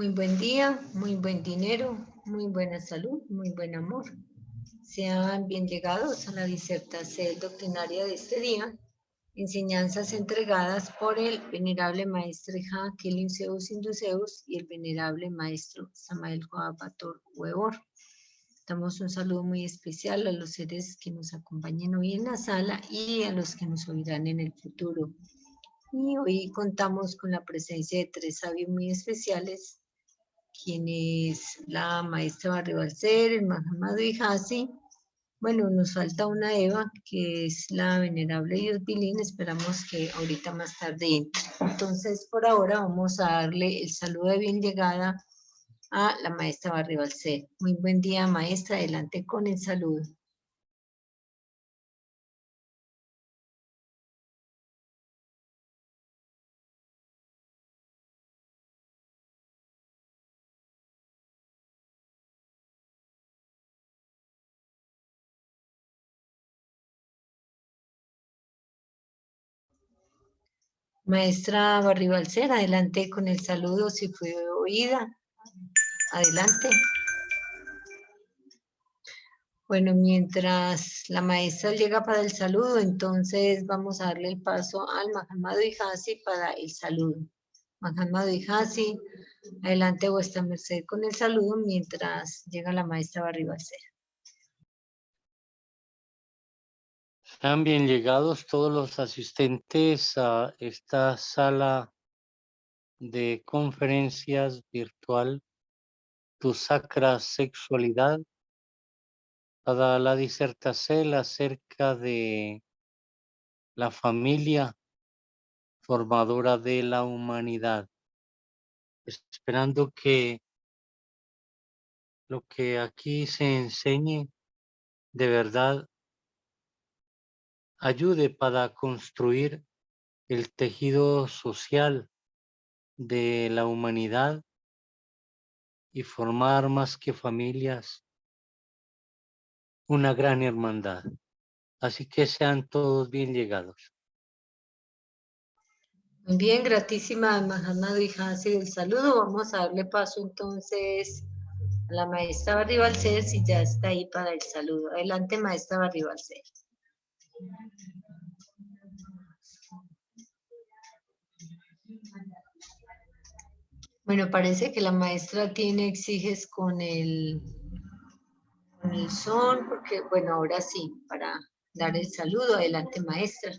Muy buen día, muy buen dinero, muy buena salud, muy buen amor. Sean bien llegados a la disertación doctrinaria de este día, enseñanzas entregadas por el venerable maestro Ja Kelin Zeus Induceus y el venerable maestro Samael Joabator Huevor. Damos un saludo muy especial a los seres que nos acompañan hoy en la sala y a los que nos oirán en el futuro. Y hoy contamos con la presencia de tres sabios muy especiales, quien es la maestra Barribalcer, el Mahamado Hasi. Bueno, nos falta una Eva, que es la venerable Dios Bilín. Esperamos que ahorita más tarde entre. Entonces, por ahora vamos a darle el saludo de bien llegada a la maestra Barribalcer. Muy buen día, maestra. Adelante con el saludo. Maestra Barribalcer, adelante con el saludo, si fue oída. Adelante. Bueno, mientras la maestra llega para el saludo, entonces vamos a darle el paso al Mahamado Hasi para el saludo. Mahamado Hasi, adelante vuestra merced con el saludo mientras llega la maestra Barribalcer. Sean bien llegados todos los asistentes a esta sala de conferencias virtual, Tu Sacra Sexualidad, para la disertación acerca de la familia formadora de la humanidad, esperando que lo que aquí se enseñe de verdad ayude para construir el tejido social de la humanidad y formar más que familias una gran hermandad. Así que sean todos bien llegados. Muy bien, gratísima Mahamado Hasi del saludo. Vamos a darle paso entonces a la maestra Barribalcer, si ya está ahí para el saludo. Adelante, maestra Barribalcer. Bueno, parece que la maestra tiene exiges con el son, porque, bueno, ahora sí, para dar el saludo. Adelante, maestra.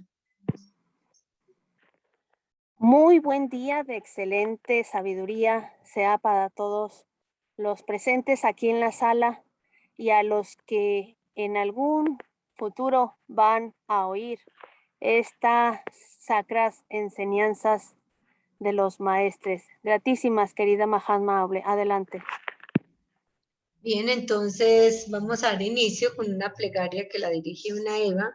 Muy buen día de excelente sabiduría sea para todos los presentes aquí en la sala y a los que en algún futuro van a oír estas sacras enseñanzas de los maestres. Gratísimas, querida Mahatma Able. Adelante. Bien, entonces vamos a dar inicio con una plegaria que la dirige una Eva.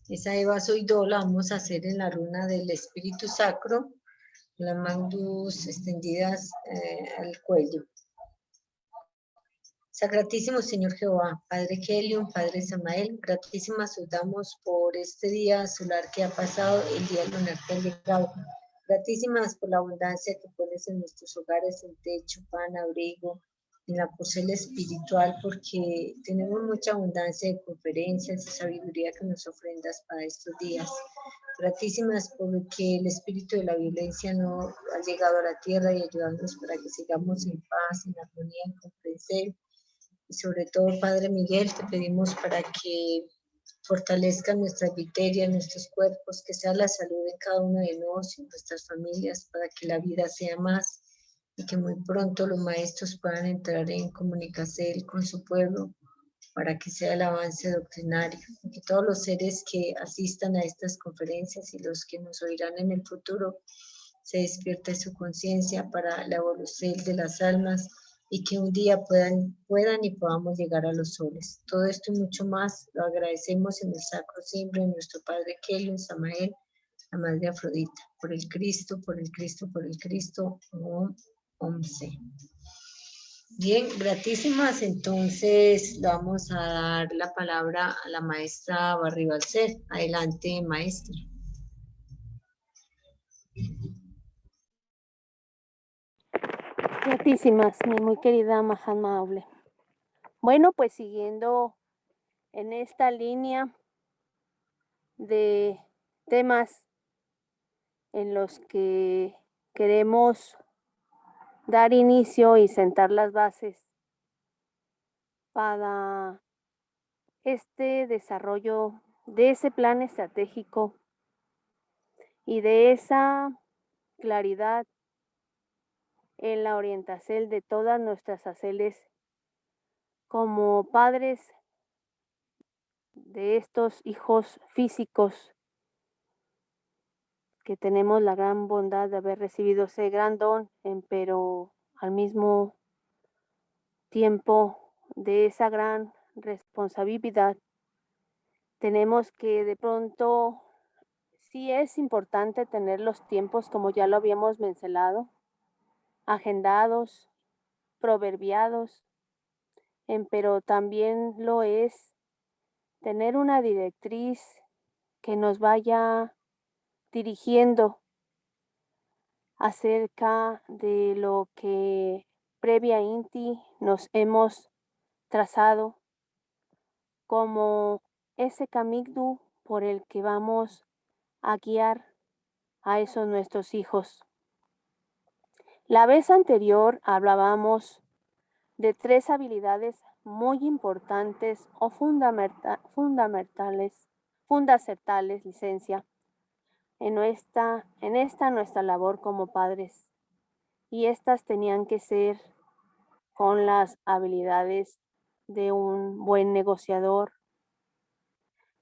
Esa Eva soy yo, la vamos a hacer en la runa del Espíritu Sacro, las manos extendidas al cuello. Sacratísimo Señor Jehová, Padre Kelion, Padre Samael, gratísimas os damos por este día solar que ha pasado, el día lunar que ha llegado. Gratísimas por la abundancia que pones en nuestros hogares, en techo, pan, abrigo, en la porcela espiritual, porque tenemos mucha abundancia de conferencias y sabiduría que nos ofrendas para estos días. Gratísimas porque el espíritu de la violencia no ha llegado a la tierra y ayudarnos para que sigamos en paz, en armonía, en comprensión. Y sobre todo, Padre Miguel, te pedimos para que fortalezcan nuestras viterias, nuestros cuerpos, que sea la salud en cada uno de nosotros y nuestras familias, para que la vida sea más y que muy pronto los maestros puedan entrar en comunicación con su pueblo para que sea el avance doctrinario. Y que todos los seres que asistan a estas conferencias y los que nos oirán en el futuro se despierte su conciencia para la evolución de las almas y que un día puedan y podamos llegar a los soles. Todo esto y mucho más lo agradecemos en el sacro siempre de nuestro Padre Kelion, Samael, la Madre Afrodita, por el Cristo, por el Cristo, por el Cristo, Om Se. Bien, gratísimas. Entonces le vamos a dar la palabra a la maestra Barribalcer. Adelante, maestra. Gratísimas, mi muy querida Mahatma Aule. Bueno, pues siguiendo en esta línea de temas en los que queremos dar inicio y sentar las bases para este desarrollo de ese plan estratégico y de esa claridad en la orientación de todas nuestras haceles como padres de estos hijos físicos que tenemos la gran bondad de haber recibido ese gran don, pero al mismo tiempo de esa gran responsabilidad, tenemos que de pronto, sí es importante tener los tiempos, como ya lo habíamos mencionado, agendados, proverbiados, pero también lo es tener una directriz que nos vaya dirigiendo acerca de lo que previa Inti nos hemos trazado como ese camino por el que vamos a guiar a esos nuestros hijos. La vez anterior hablábamos de 3 habilidades muy importantes o fundamentales, licencia, en esta nuestra labor como padres. Y estas tenían que ser con las habilidades de un buen negociador,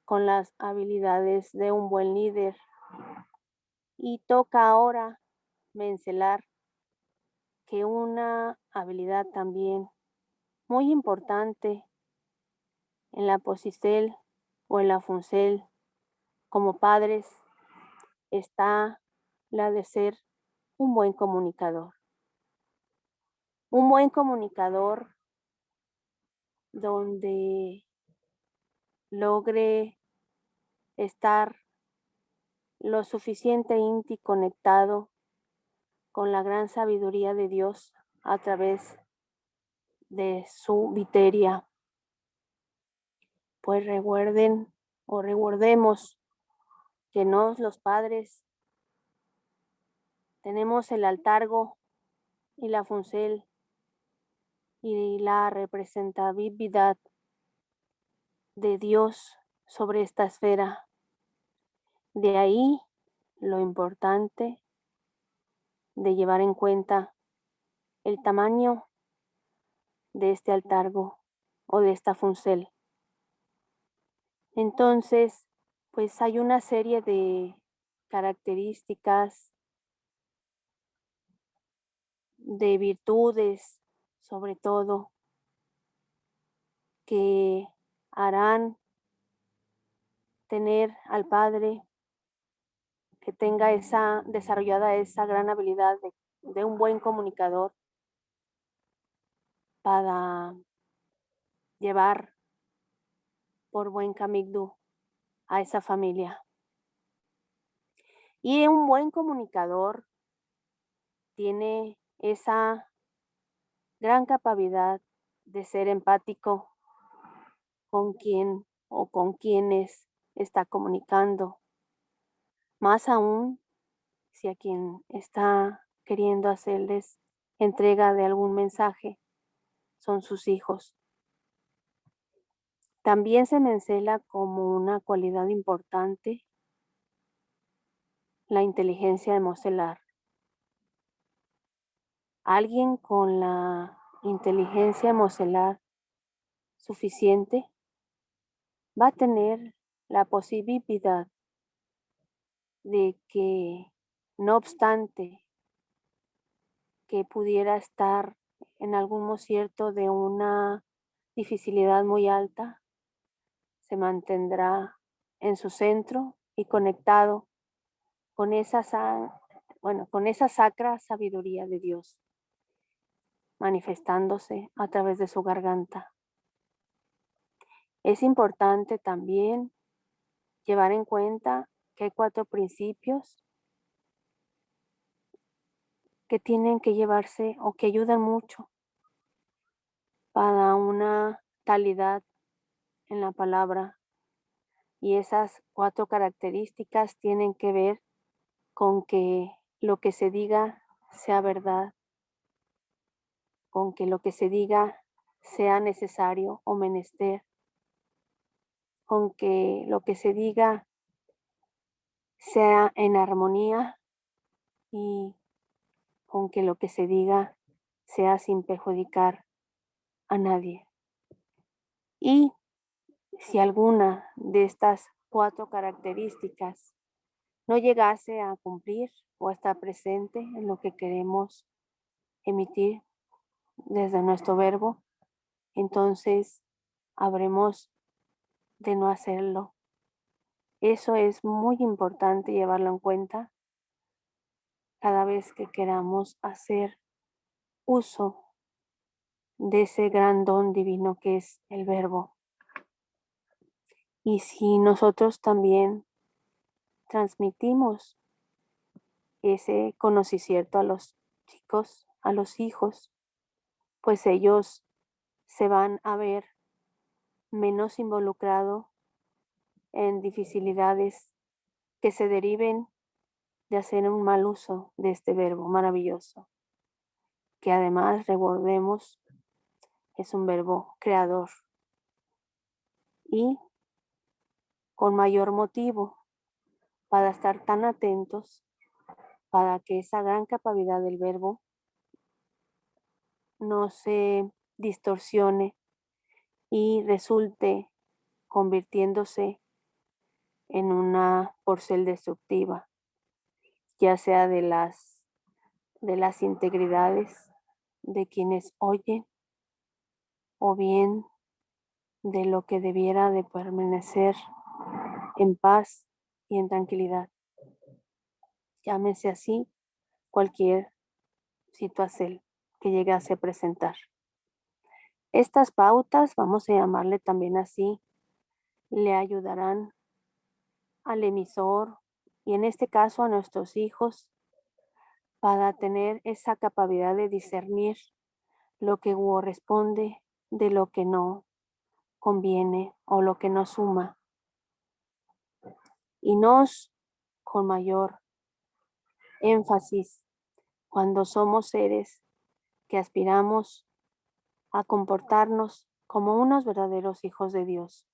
con las habilidades de un buen líder. Y toca ahora mencionar que una habilidad también muy importante en la Posicel o en la Funcel como padres está la de ser un buen comunicador. Un buen comunicador donde logre estar lo suficiente conectado con la gran sabiduría de Dios a través de su viteria. Pues recordemos que los padres tenemos el altargo y la funcel y la representatividad de Dios sobre esta esfera. De ahí lo importante de llevar en cuenta el tamaño de este altargo o de esta funcel. Entonces, pues hay una serie de características, de virtudes, sobre todo, que harán tener al padre que tenga desarrollada esa gran habilidad de un buen comunicador para llevar por buen camino a esa familia. Y un buen comunicador tiene esa gran capacidad de ser empático con quien o con quienes está comunicando. Más aún si a quien está queriendo hacerles entrega de algún mensaje son sus hijos. También se menciona como una cualidad importante la inteligencia emocional. Alguien con la inteligencia emocional suficiente va a tener la posibilidad de que, no obstante que pudiera estar en algún cierto de una dificultad muy alta, se mantendrá en su centro y conectado con esa sacra sabiduría de Dios, manifestándose a través de su garganta. Es importante también llevar en cuenta que hay 4 principios que tienen que llevarse o que ayudan mucho para una calidad en la palabra. Y esas 4 características tienen que ver con que lo que se diga sea verdad, con que lo que se diga sea necesario o menester, con que lo que se diga sea en armonía y con que lo que se diga sea sin perjudicar a nadie. Y si alguna de estas 4 características no llegase a cumplir o a estar presente en lo que queremos emitir desde nuestro verbo, entonces habremos de no hacerlo. Eso es muy importante llevarlo en cuenta cada vez que queramos hacer uso de ese gran don divino que es el verbo. Y si nosotros también transmitimos ese conocimiento a los chicos, a los hijos, pues ellos se van a ver menos involucrados en dificultades que se deriven de hacer un mal uso de este verbo maravilloso, que además, recordemos, es un verbo creador y con mayor motivo para estar tan atentos para que esa gran capacidad del verbo no se distorsione y resulte convirtiéndose en una porcel destructiva, ya sea de las integridades de quienes oyen o bien de lo que debiera de permanecer en paz y en tranquilidad. Llámese así cualquier situación que llegase a presentar. Estas pautas, vamos a llamarle también así, le ayudarán al emisor y en este caso a nuestros hijos para tener esa capacidad de discernir lo que corresponde de lo que no conviene o lo que no suma. Y nos con mayor énfasis cuando somos seres que aspiramos a comportarnos como unos verdaderos hijos de Dios.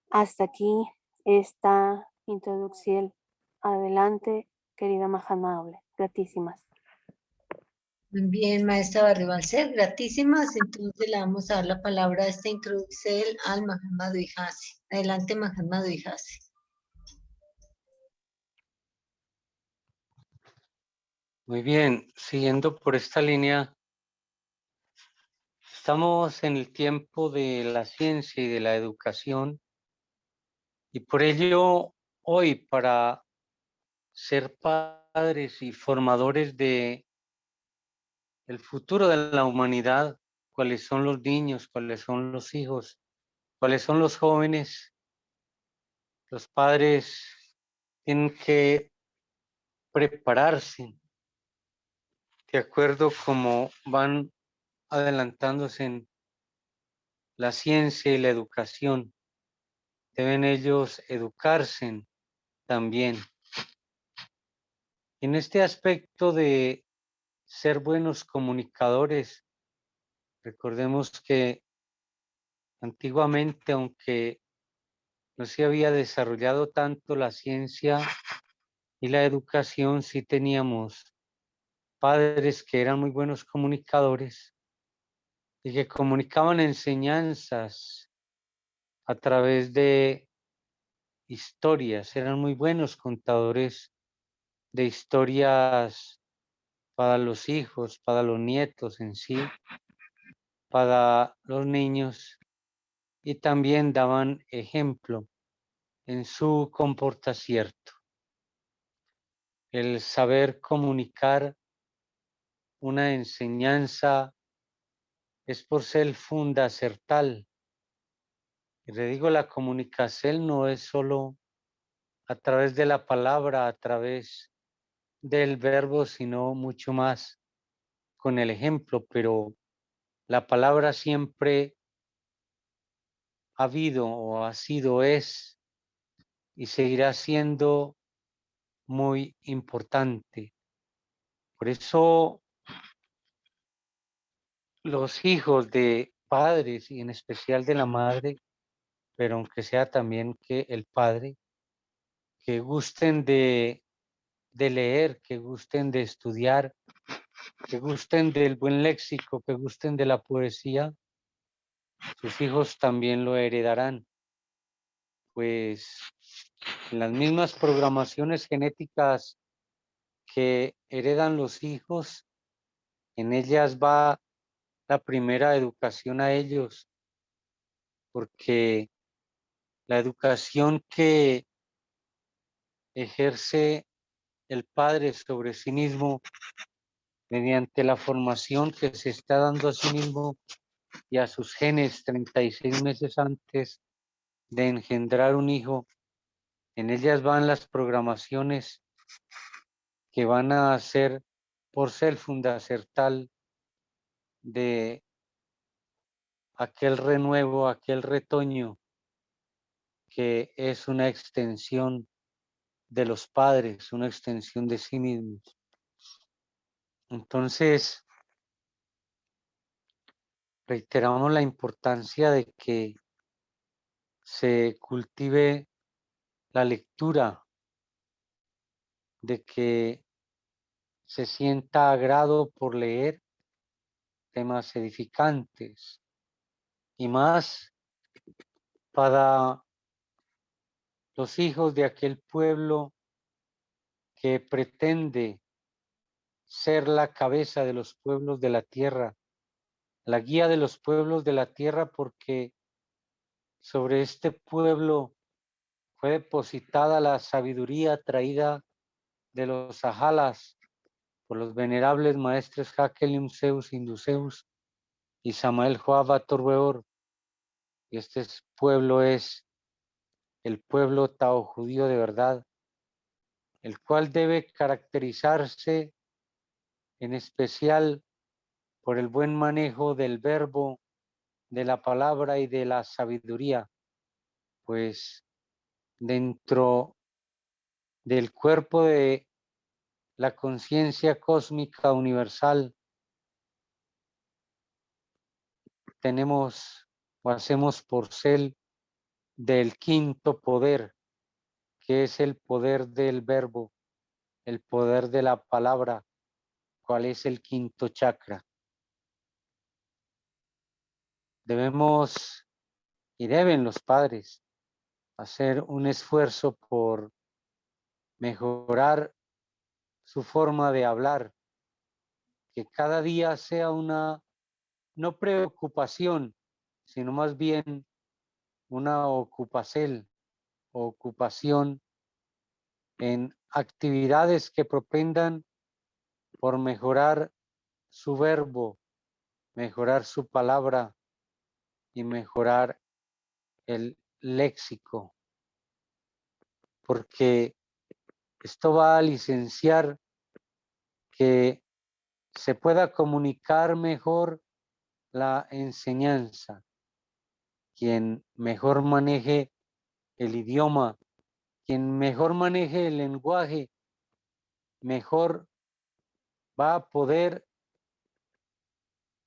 Hasta aquí esta introducción. Adelante, querida Mahamable. Gratísimas. Muy bien, maestra Barribalcer, gratísimas. Entonces le vamos a dar la palabra a esta introducción al Mahamad Vihasi. Adelante, Mahamad Vihasi. Muy bien, siguiendo por esta línea, estamos en el tiempo de la ciencia y de la educación y por ello hoy para ser padres y formadores de el futuro de la humanidad, cuáles son los niños, cuáles son los hijos, cuáles son los jóvenes, los padres tienen que prepararse de acuerdo como van adelantándose en la ciencia y la educación. Deben ellos educarse también. En este aspecto de ser buenos comunicadores, recordemos que antiguamente, aunque no se había desarrollado tanto la ciencia y la educación, sí teníamos padres que eran muy buenos comunicadores y que comunicaban enseñanzas a través de historias, eran muy buenos contadores de historias para los hijos, para los nietos en sí, para los niños, y también daban ejemplo en su comportamiento. El saber comunicar una enseñanza es por ser fundacertal. Y le digo, la comunicación no es solo a través de la palabra, a través del verbo, sino mucho más con el ejemplo, pero la palabra siempre ha habido o ha sido, es y seguirá siendo muy importante. Por eso los hijos de padres y en especial de la madre, pero aunque sea también que el padre, que gusten de leer, que gusten de estudiar, que gusten del buen léxico, que gusten de la poesía, sus hijos también lo heredarán, pues las mismas programaciones genéticas que heredan los hijos, en ellas va la primera educación a ellos, porque la educación que ejerce el padre sobre sí mismo mediante la formación que se está dando a sí mismo y a sus genes 36 meses antes de engendrar un hijo, en ellas van las programaciones que van a ser por ser fundacertal de aquel renuevo, aquel retoño que es una extensión de los padres, una extensión de sí mismos. Entonces, reiteramos la importancia de que se cultive la lectura, de que se sienta agrado por leer temas edificantes y más para los hijos de aquel pueblo que pretende ser la cabeza de los pueblos de la tierra, la guía de los pueblos de la tierra, porque sobre este pueblo fue depositada la sabiduría traída de los Sahalas por los venerables maestres Hakelim Zeus, Induceus y Samael Joab Torbeor. Y este pueblo es el pueblo tao judío de verdad, el cual debe caracterizarse en especial por el buen manejo del verbo, de la palabra y de la sabiduría, pues dentro del cuerpo de la conciencia cósmica universal tenemos o hacemos porcel del quinto poder, que es el poder del verbo, el poder de la palabra, cuál es el quinto chakra. Debemos y deben los padres hacer un esfuerzo por mejorar su forma de hablar, que cada día sea una no preocupación, sino más bien una ocupación en actividades que propendan por mejorar su verbo, mejorar su palabra y mejorar el léxico, porque esto va a licenciar que se pueda comunicar mejor la enseñanza. Quien mejor maneje el idioma, quien mejor maneje el lenguaje, mejor va a poder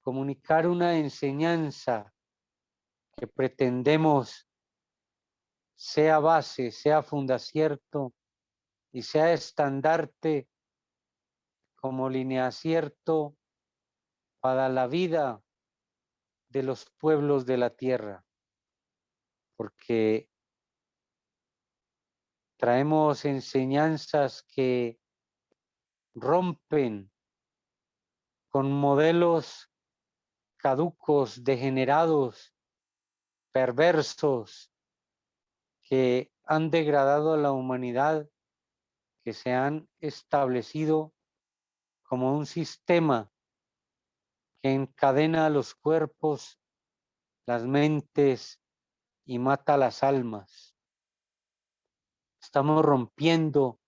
comunicar una enseñanza que pretendemos sea base, sea fundacierto y sea estandarte como lineacierto para la vida de los pueblos de la tierra, porque traemos enseñanzas que rompen con modelos caducos, degenerados, perversos, que han degradado a la humanidad, que se han establecido como un sistema que encadena a los cuerpos, las mentes y mata las almas. Estamos rompiendo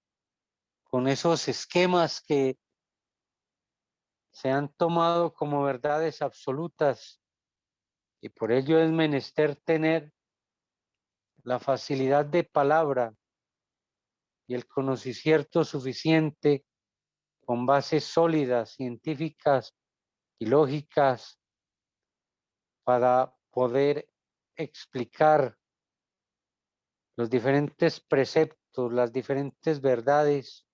con esos esquemas que se han tomado como verdades absolutas, y por ello es menester tener la facilidad de palabra y el conocimiento suficiente con bases sólidas, científicas y lógicas para poder explicar los diferentes preceptos, las diferentes verdades,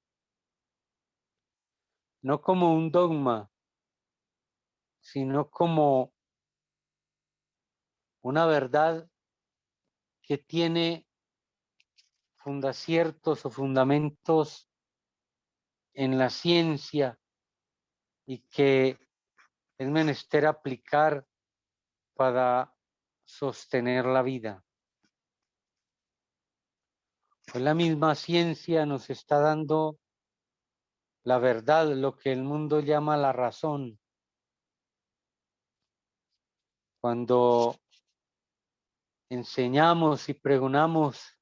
no como un dogma, sino como una verdad que tiene fundaciertos o fundamentos en la ciencia y que es menester aplicar para sostener la vida. Pues la misma ciencia nos está dando la verdad, lo que el mundo llama la razón. Cuando enseñamos y pregonamos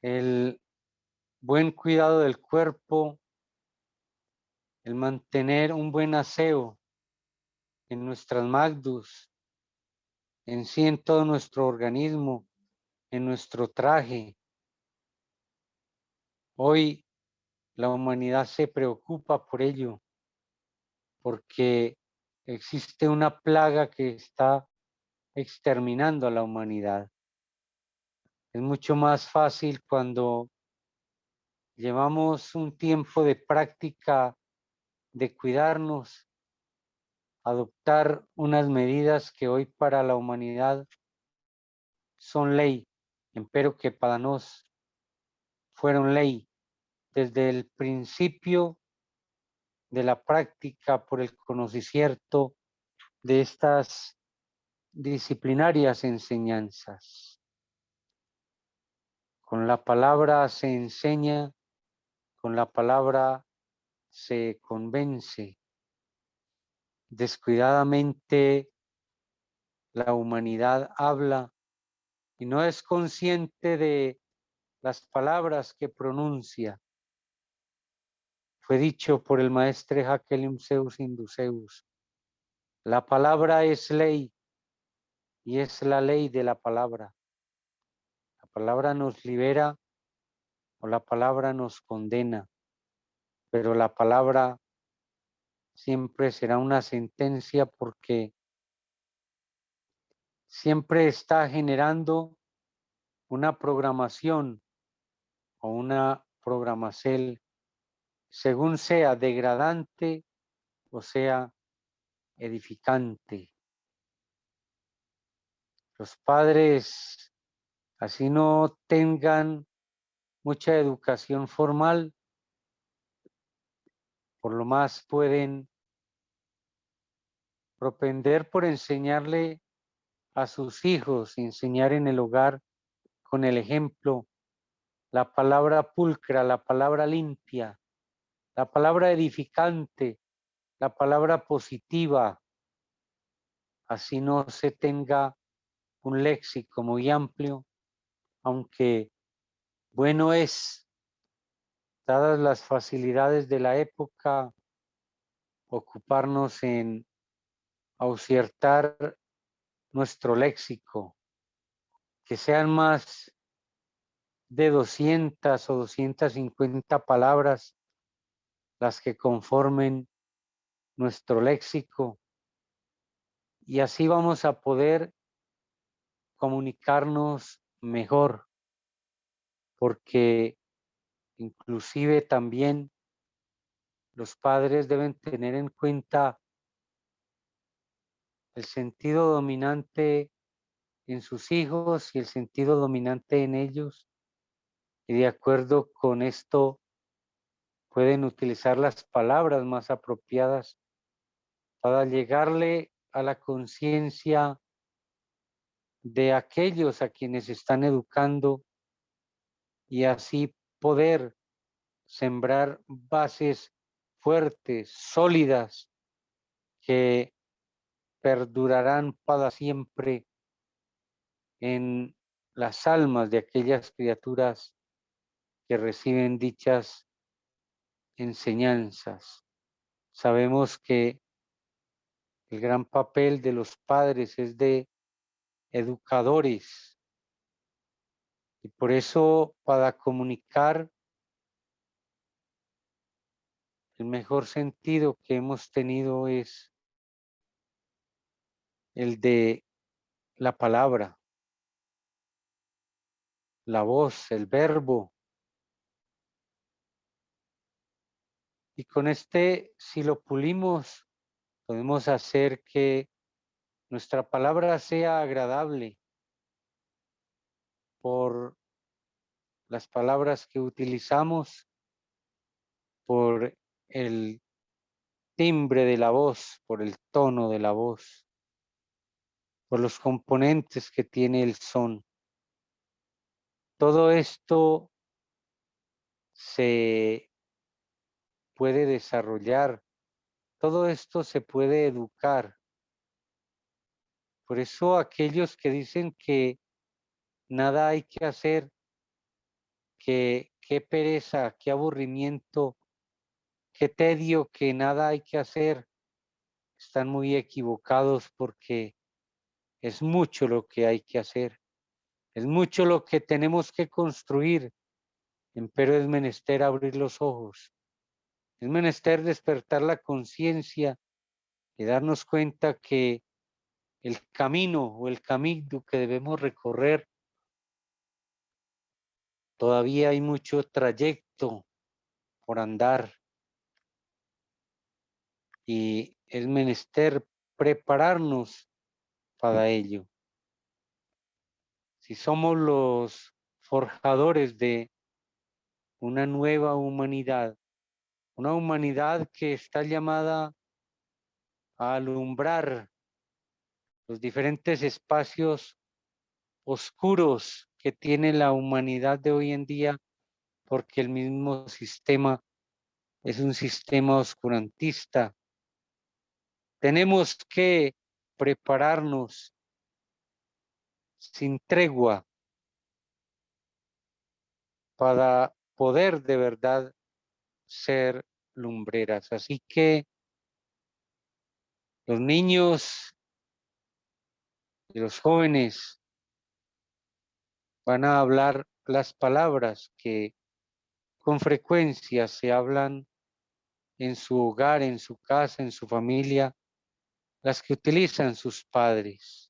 el buen cuidado del cuerpo, el mantener un buen aseo en nuestras magdus, en sí en todo nuestro organismo, en nuestro traje. Hoy la humanidad se preocupa por ello, porque existe una plaga que está exterminando a la humanidad. Es mucho más fácil cuando llevamos un tiempo de práctica de cuidarnos, adoptar unas medidas que hoy para la humanidad son ley, empero que para nos fueron ley desde el principio de la práctica por el conocimiento de estas disciplinarias enseñanzas. Con la palabra se enseña, con la palabra se convence. Descuidadamente la humanidad habla y no es consciente de las palabras que pronuncia. Fue dicho por el maestre Hakelim Zeus Induceus: la palabra es ley y es la ley de la palabra. La palabra nos libera o la palabra nos condena, pero la palabra siempre será una sentencia porque siempre está generando una programación o una programación según sea degradante o sea edificante. Los padres, así no tengan mucha educación formal, por lo más pueden propender por enseñarle a sus hijos, enseñar en el hogar con el ejemplo, la palabra pulcra, la palabra limpia, la palabra edificante, la palabra positiva. Así no se tenga un léxico muy amplio, aunque bueno es, dadas las facilidades de la época, ocuparnos en auciertar nuestro léxico, que sean más de 200 o 250 palabras las que conformen nuestro léxico, y así vamos a poder comunicarnos mejor, porque inclusive también los padres deben tener en cuenta el sentido dominante en sus hijos y el sentido dominante en ellos, y de acuerdo con esto pueden utilizar las palabras más apropiadas para llegarle a la conciencia de aquellos a quienes están educando y así poder sembrar bases fuertes, sólidas, que perdurarán para siempre en las almas de aquellas criaturas que reciben dichas enseñanzas. Sabemos que el gran papel de los padres es de educadores y por eso para comunicar el mejor sentido que hemos tenido es el de la palabra, la voz, el verbo. Y con este, si lo pulimos, podemos hacer que nuestra palabra sea agradable por las palabras que utilizamos, por el timbre de la voz, por el tono de la voz, por los componentes que tiene el son. Todo esto se puede desarrollar, todo esto se puede educar. Por eso aquellos que dicen que nada hay que hacer, que qué pereza, qué aburrimiento, qué tedio, que nada hay que hacer, están muy equivocados porque es mucho lo que hay que hacer, es mucho lo que tenemos que construir, empero es menester abrir los ojos, es menester despertar la conciencia y darnos cuenta que el camino o el camino que debemos recorrer, todavía hay mucho trayecto por andar y es menester prepararnos para ello. Si somos los forjadores de una nueva humanidad, una humanidad que está llamada a alumbrar los diferentes espacios oscuros que tiene la humanidad de hoy en día, porque el mismo sistema es un sistema oscurantista. Tenemos que prepararnos sin tregua para poder de verdad ser lumbreras. Así que los niños y los jóvenes van a hablar las palabras que con frecuencia se hablan en su hogar, en su casa, en su familia, las que utilizan sus padres.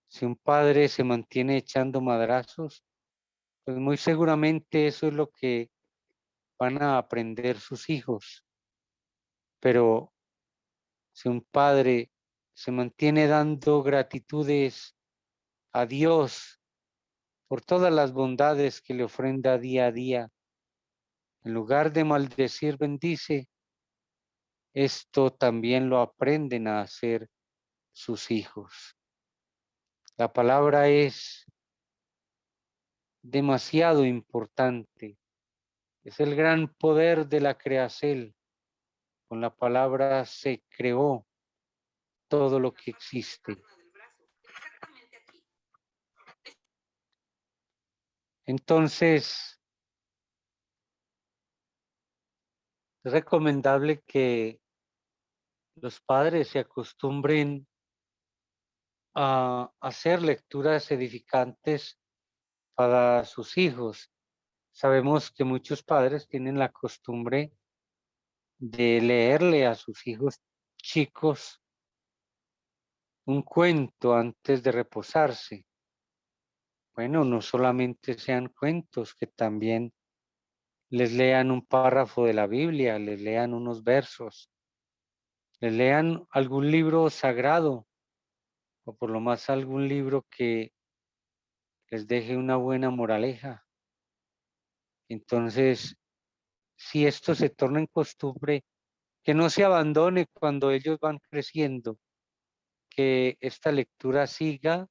Si un padre se mantiene echando madrazos, pues muy seguramente eso es lo que van a aprender sus hijos. Pero si un padre se mantiene dando gratitudes a Dios por todas las bondades que le ofrenda día a día, en lugar de maldecir, bendice, esto también lo aprenden a hacer sus hijos. La palabra es demasiado importante. Es el gran poder de la creación. Con la palabra se creó todo lo que existe. Entonces, es recomendable que los padres se acostumbren a hacer lecturas edificantes para sus hijos. Sabemos que muchos padres tienen la costumbre de leerle a sus hijos chicos un cuento antes de reposarse. Bueno, no solamente sean cuentos, que también les lean un párrafo de la Biblia, les lean unos versos, les lean algún libro sagrado o por lo más algún libro que les deje una buena moraleja. Entonces, si esto se torna en costumbre, que no se abandone cuando ellos van creciendo, que esta lectura siga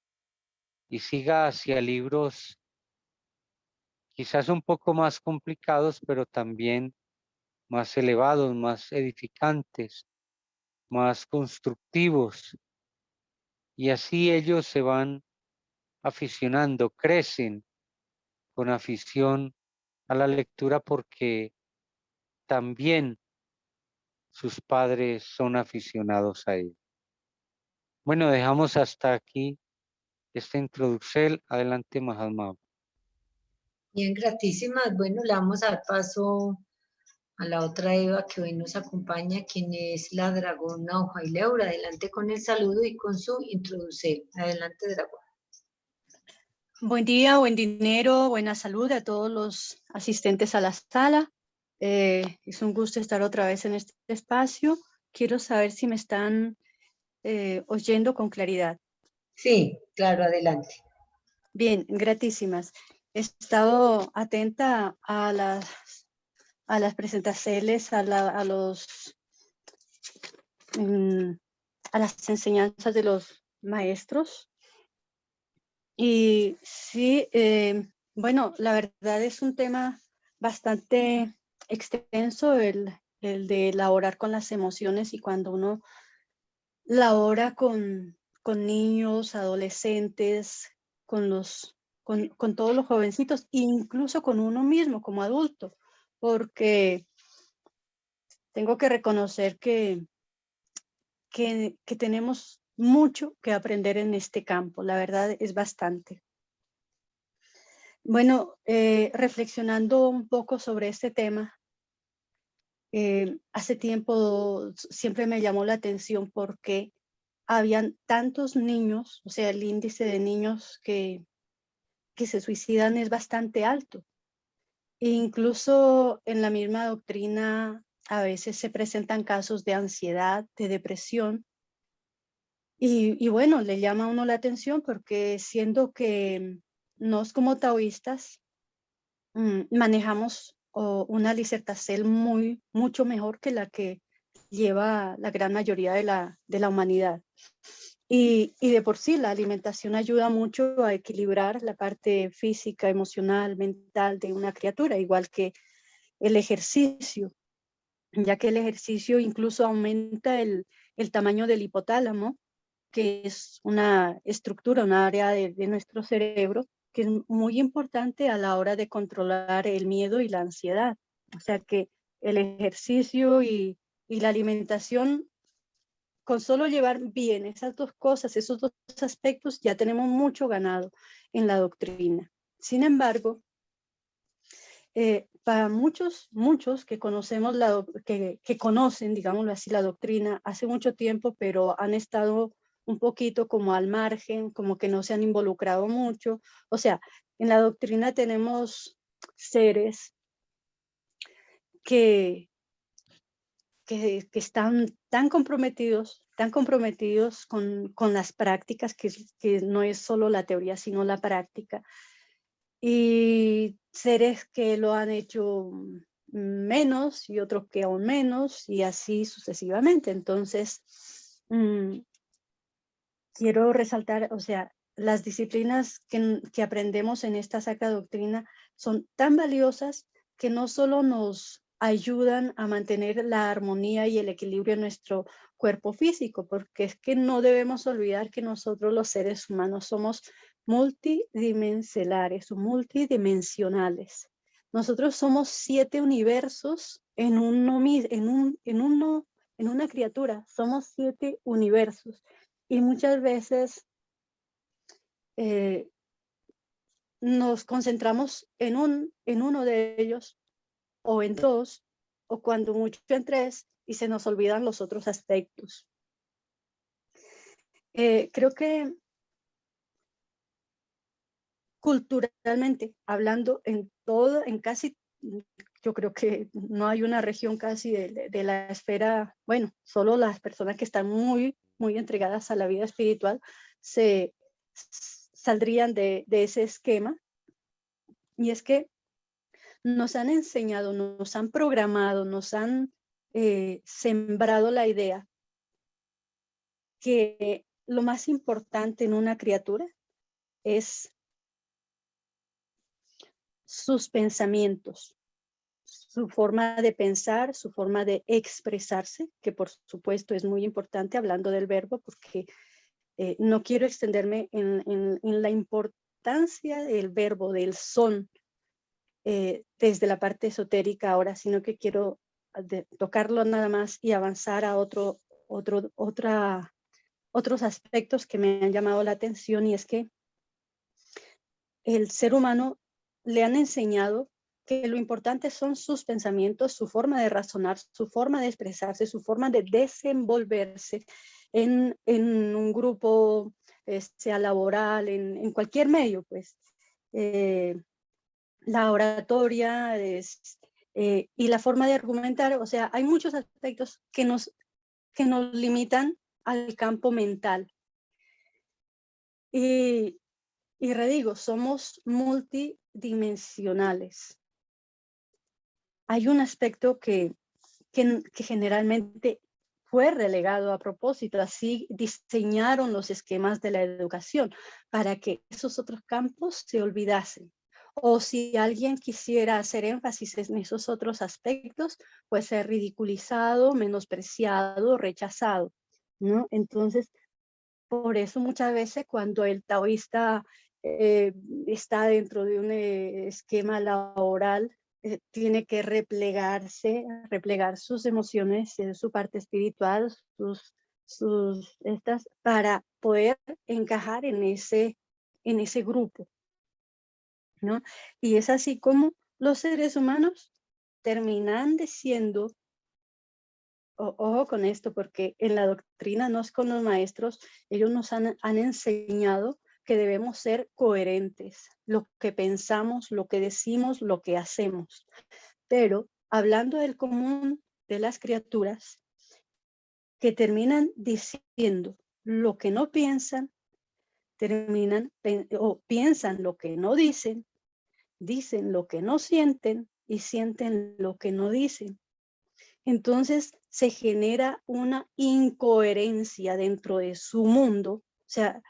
y siga hacia libros quizás un poco más complicados, pero también más elevados, más edificantes, más constructivos. Y así ellos se van aficionando, crecen con afición a la lectura porque también sus padres son aficionados a él. Bueno, dejamos hasta aquí esta introducción. Adelante, Mahatma. Bien, gratísimas. Bueno, le vamos a dar paso a la otra Eva que hoy nos acompaña, quien es la dragona Ojaileura. Adelante con el saludo y con su introducción. Adelante, dragona. Buen día, buen dinero, buena salud a todos los asistentes a la sala. Es un gusto estar otra vez en este espacio. Quiero saber si me están oyendo con claridad. Sí, claro, adelante. Bien, gratísimas. He estado atenta a las presentaciones, a las enseñanzas de los maestros. Y sí, bueno, la verdad es un tema bastante extenso el de laborar con las emociones, y cuando uno labora con niños, adolescentes, con todos los jovencitos, incluso con uno mismo como adulto, porque tengo que reconocer que tenemos mucho que aprender en este campo. La verdad es bastante. Bueno, reflexionando un poco sobre este tema, hace tiempo siempre me llamó la atención porque habían tantos niños, o sea, el índice de niños que se suicidan es bastante alto. E incluso en la misma doctrina a veces se presentan casos de ansiedad, de depresión. Y bueno, le llama a uno la atención porque siendo que nos como taoístas manejamos una Licertacel mucho mejor que la que lleva la gran mayoría de la humanidad. Y de por sí la alimentación ayuda mucho a equilibrar la parte física, emocional, mental de una criatura, igual que el ejercicio, ya que el ejercicio incluso aumenta el tamaño del hipotálamo, que es una estructura, una área de nuestro cerebro que es muy importante a la hora de controlar el miedo y la ansiedad. O sea que el ejercicio y la alimentación, con solo llevar bien esas dos cosas, esos dos aspectos, ya tenemos mucho ganado en la doctrina. Sin embargo, para muchos que conocemos que conocen, digámoslo así, la doctrina hace mucho tiempo, pero han estado un poquito como al margen, como que no se han involucrado mucho. O sea, en la doctrina tenemos seres que están tan comprometidos con las prácticas, que no es solo la teoría, sino la práctica. Y seres que lo han hecho menos y otros que aún menos, y así sucesivamente. Entonces, quiero resaltar, o sea, las disciplinas que aprendemos en esta sacra doctrina son tan valiosas que no solo nos ayudan a mantener la armonía y el equilibrio en nuestro cuerpo físico, porque es que no debemos olvidar que nosotros los seres humanos somos multidimensionales o multidimensionales. Nosotros somos 7 universos en una criatura, somos 7 universos. Y muchas veces nos concentramos en uno de ellos, o en 2, o cuando mucho en 3, y se nos olvidan los otros aspectos. Creo que culturalmente hablando, en casi, yo creo que no hay una región casi de la esfera, bueno, solo las personas que están muy entregadas a la vida espiritual se saldrían de ese esquema. Y es que nos han enseñado, nos han programado, nos han sembrado la idea que lo más importante en una criatura es sus pensamientos, su forma de pensar, su forma de expresarse, que por supuesto es muy importante hablando del verbo, porque no quiero extenderme en la importancia del verbo, del son, desde la parte esotérica ahora, sino que quiero tocarlo nada más y avanzar a otros aspectos que me han llamado la atención, y es que el ser humano le han enseñado que lo importante son sus pensamientos, su forma de razonar, su forma de expresarse, su forma de desenvolverse en un grupo, sea laboral, en cualquier medio, pues. La oratoria y la forma de argumentar, o sea, hay muchos aspectos que nos limitan al campo mental. Y redigo, somos multidimensionales. Hay un aspecto que generalmente fue relegado a propósito, así diseñaron los esquemas de la educación, para que esos otros campos se olvidasen. O si alguien quisiera hacer énfasis en esos otros aspectos, pues ser ridiculizado, menospreciado, rechazado, ¿no? Entonces, por eso muchas veces cuando el taoísta está dentro de un esquema laboral, tiene que replegar sus emociones, su parte espiritual, para poder encajar en ese grupo, ¿no? Y es así como los seres humanos terminan siendo, ojo con esto, porque en la doctrina, no es con los maestros, ellos nos han enseñado que debemos ser coherentes, lo que pensamos, lo que decimos, lo que hacemos. Pero hablando del común de las criaturas, que terminan diciendo lo que no piensan, piensan lo que no dicen, dicen lo que no sienten y sienten lo que no dicen. Entonces se genera una incoherencia dentro de su mundo, o sea,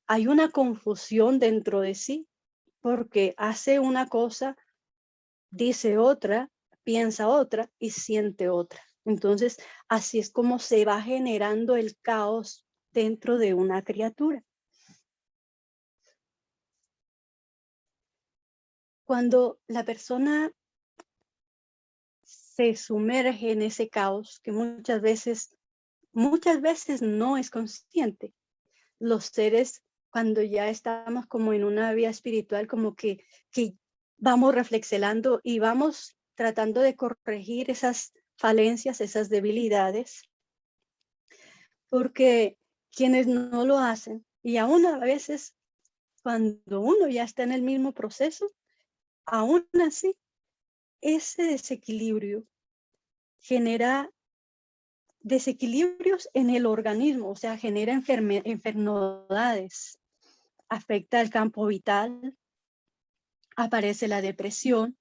hay una confusión dentro de sí, porque hace una cosa, dice otra, piensa otra y siente otra. Entonces, así es como se va generando el caos dentro de una criatura. Cuando la persona se sumerge en ese caos, que muchas veces no es consciente, los seres, cuando ya estamos como en una vía espiritual, como que vamos reflexionando y vamos tratando de corregir esas falencias, esas debilidades, porque quienes no lo hacen, y aún a veces cuando uno ya está en el mismo proceso, aún así, ese desequilibrio genera desequilibrios en el organismo, o sea, genera enfermedades, afecta el campo vital, aparece la depresión,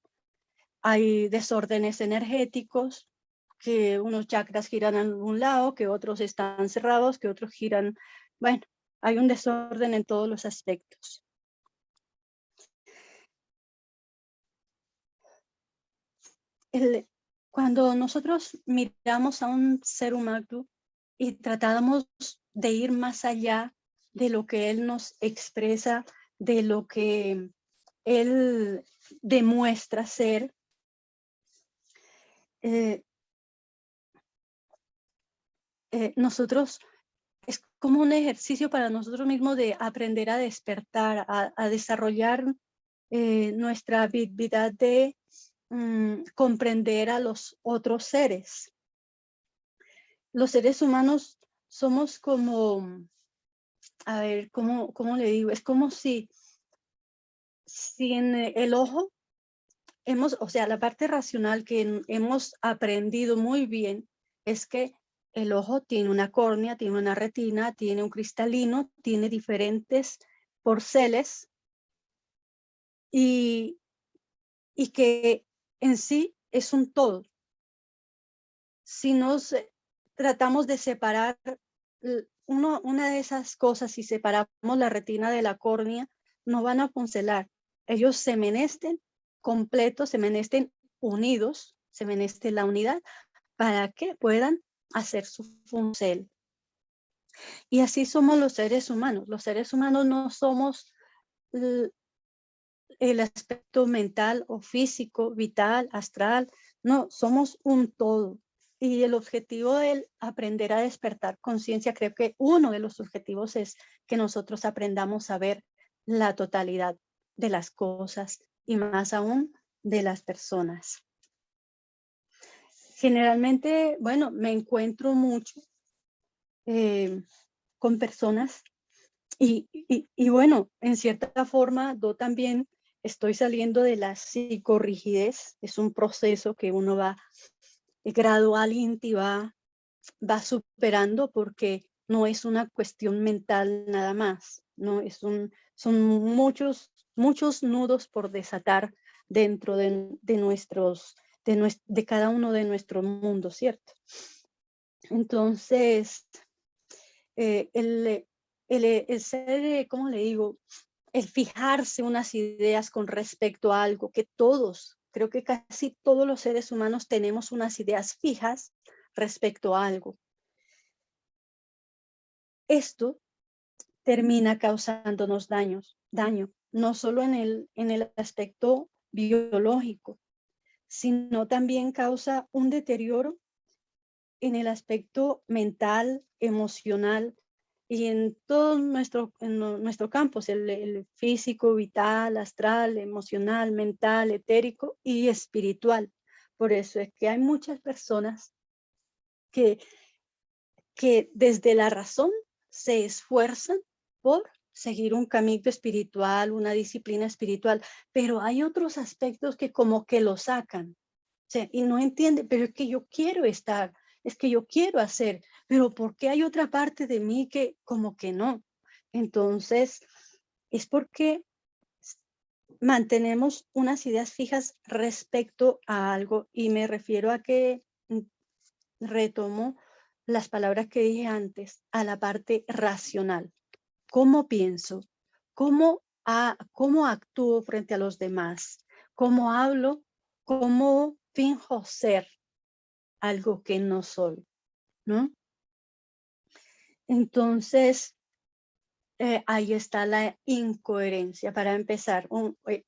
hay desórdenes energéticos, que unos chakras giran a un lado, que otros están cerrados, que otros giran, bueno, hay un desorden en todos los aspectos. Cuando nosotros miramos a un ser humano y tratamos de ir más allá de lo que él nos expresa, de lo que él demuestra ser, nosotros, es como un ejercicio para nosotros mismos de aprender a despertar, a desarrollar nuestra habilidad de comprender a los otros seres. Los seres humanos somos como, a ver, ¿cómo le digo? Es como si en el ojo o sea, la parte racional que hemos aprendido muy bien es que el ojo tiene una córnea, tiene una retina, tiene un cristalino, tiene diferentes porceles y que en sí es un todo. Si nos tratamos de separar una de esas cosas, si separamos la retina de la córnea, no van a funcionar. Ellos se menesten completos, se menesten unidos, se meneste la unidad para que puedan hacer su función. Y así somos los seres humanos. Los seres humanos no somos el aspecto mental o físico, vital, astral. No, somos un todo. Y el objetivo del aprender a despertar conciencia, creo que uno de los objetivos es que nosotros aprendamos a ver la totalidad de las cosas y más aún de las personas. Generalmente, bueno, me encuentro mucho con personas y bueno, en cierta forma yo también estoy saliendo de la psicorrigidez. Es un proceso que uno va gradualmente va superando, porque no es una cuestión mental nada más, no es son muchos nudos por desatar dentro de nuestros de cada uno de nuestro mundo, ¿cierto? Entonces, el ser, ¿cómo le digo? El fijarse unas ideas con respecto a algo que todos, creo que casi todos los seres humanos tenemos unas ideas fijas respecto a algo. Esto termina causándonos daño, no solo en el aspecto biológico, sino también causa un deterioro en el aspecto mental, emocional y en todo nuestro campo, el físico, vital, astral, emocional, mental, etérico y espiritual. Por eso es que hay muchas personas que desde la razón se esfuerzan por seguir un camino espiritual, una disciplina espiritual, pero hay otros aspectos que como que lo sacan, o sea, y no entiende, pero es que yo quiero estar, es que yo quiero hacer, pero ¿por qué hay otra parte de mí que como que no? Entonces, es porque mantenemos unas ideas fijas respecto a algo, y me refiero a que retomo las palabras que dije antes, a la parte racional. ¿Cómo pienso? ¿Cómo actúo frente a los demás? ¿Cómo hablo? ¿Cómo finjo ser algo que no soy? ¿No? Entonces, ahí está la incoherencia. Para empezar,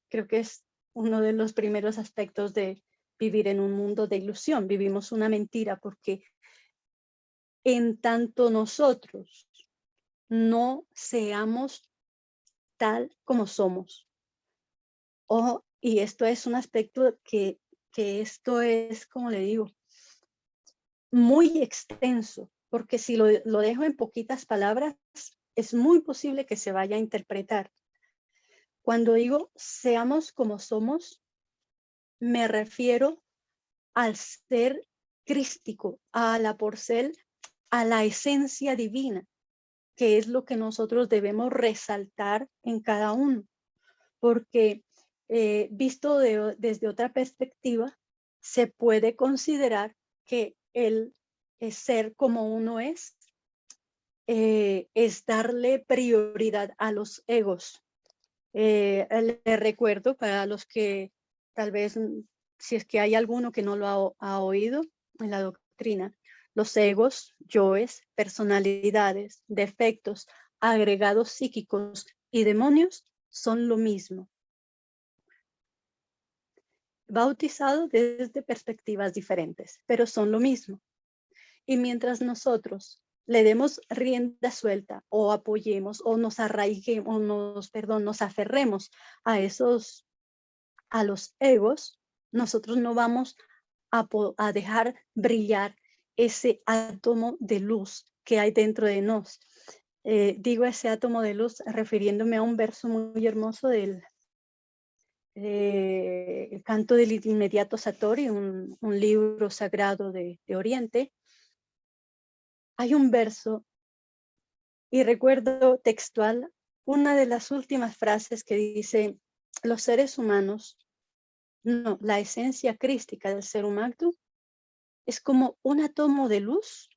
creo que es uno de los primeros aspectos de vivir en un mundo de ilusión. Vivimos una mentira porque en tanto nosotros no seamos tal como somos. Y esto es un aspecto que esto es, como le digo, muy extenso, porque si lo dejo en poquitas palabras, es muy posible que se vaya a interpretar. Cuando digo seamos como somos, me refiero al ser crístico, a la porcel, a la esencia divina, que es lo que nosotros debemos resaltar en cada uno, porque visto desde otra perspectiva, se puede considerar que el ser como uno es darle prioridad a los egos. Le recuerdo para los que tal vez, si es que hay alguno que no lo ha oído en la doctrina, los egos, yoes, personalidades, defectos, agregados psíquicos y demonios son lo mismo, bautizados desde perspectivas diferentes, pero son lo mismo. Y mientras nosotros le demos rienda suelta o apoyemos o nos arraiguemos, nos aferremos a los egos, nosotros no vamos a dejar brillar ese átomo de luz que hay dentro de nos. Digo ese átomo de luz refiriéndome a un verso muy hermoso del el canto del inmediato Satori, un libro sagrado de Oriente. Hay un verso, y recuerdo textual una de las últimas frases que dice: los seres humanos, no, la esencia crística del ser humano es como un átomo de luz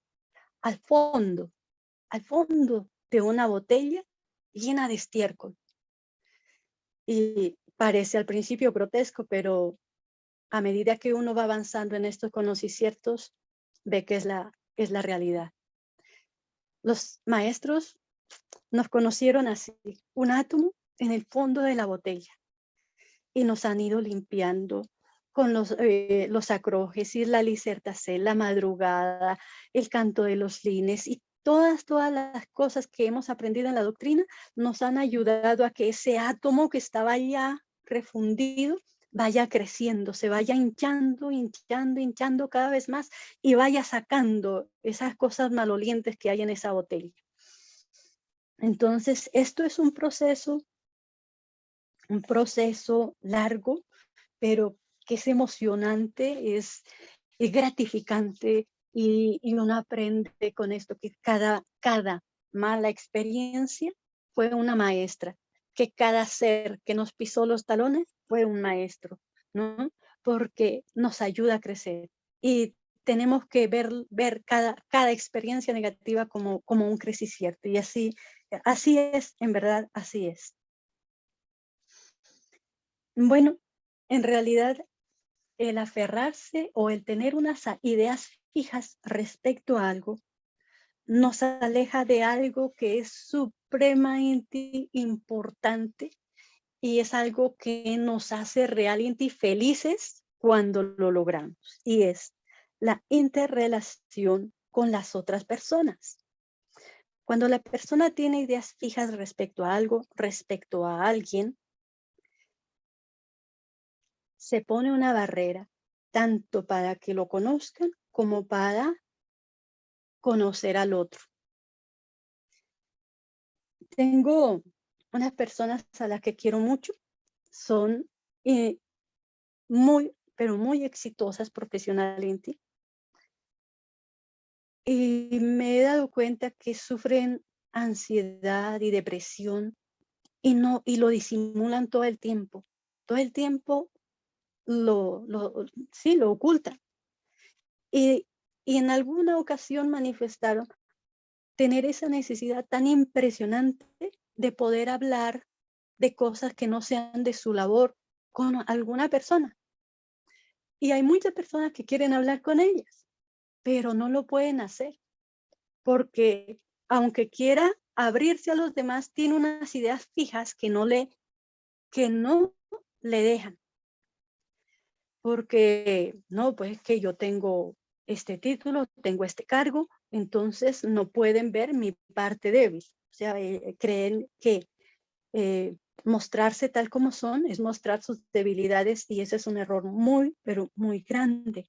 al fondo de una botella llena de estiércol. Y parece al principio grotesco, pero a medida que uno va avanzando en estos conocimientos, ve que es la realidad. Los maestros nos conocieron así, un átomo en el fondo de la botella. y nos han ido limpiando con los acrógesis, la Licertacel, la madrugada, el canto de los lines y todas las cosas que hemos aprendido en la doctrina nos han ayudado a que ese átomo que estaba ya refundido vaya creciendo, se vaya hinchando, hinchando, hinchando cada vez más y vaya sacando esas cosas malolientes que hay en esa botella. Entonces, esto es un proceso largo, pero que es emocionante, es gratificante y uno aprende con esto que cada mala experiencia fue una maestra, que cada ser que nos pisó los talones fue un maestro, ¿no? Porque nos ayuda a crecer y tenemos que ver cada experiencia negativa como un crecimiento y así es, en verdad, así es. Bueno, en realidad el aferrarse o el tener unas ideas fijas respecto a algo nos aleja de algo que es supremamente importante y es algo que nos hace realmente felices cuando lo logramos, y es la interrelación con las otras personas. Cuando la persona tiene ideas fijas respecto a algo, respecto a alguien, se pone una barrera, tanto para que lo conozcan como para conocer al otro. Tengo unas personas a las que quiero mucho, son pero muy exitosas profesionalmente. Y me he dado cuenta que sufren ansiedad y depresión y lo disimulan todo el tiempo. Todo el tiempo lo ocultan. Y en alguna ocasión manifestaron tener esa necesidad tan impresionante de poder hablar de cosas que no sean de su labor con alguna persona. Y hay muchas personas que quieren hablar con ellas, pero no lo pueden hacer porque aunque quiera abrirse a los demás, tiene unas ideas fijas que no le dejan. Porque no, pues que yo tengo este título, tengo este cargo, entonces no pueden ver mi parte débil. O sea, creen que mostrarse tal como son es mostrar sus debilidades y ese es un error muy, pero muy grande.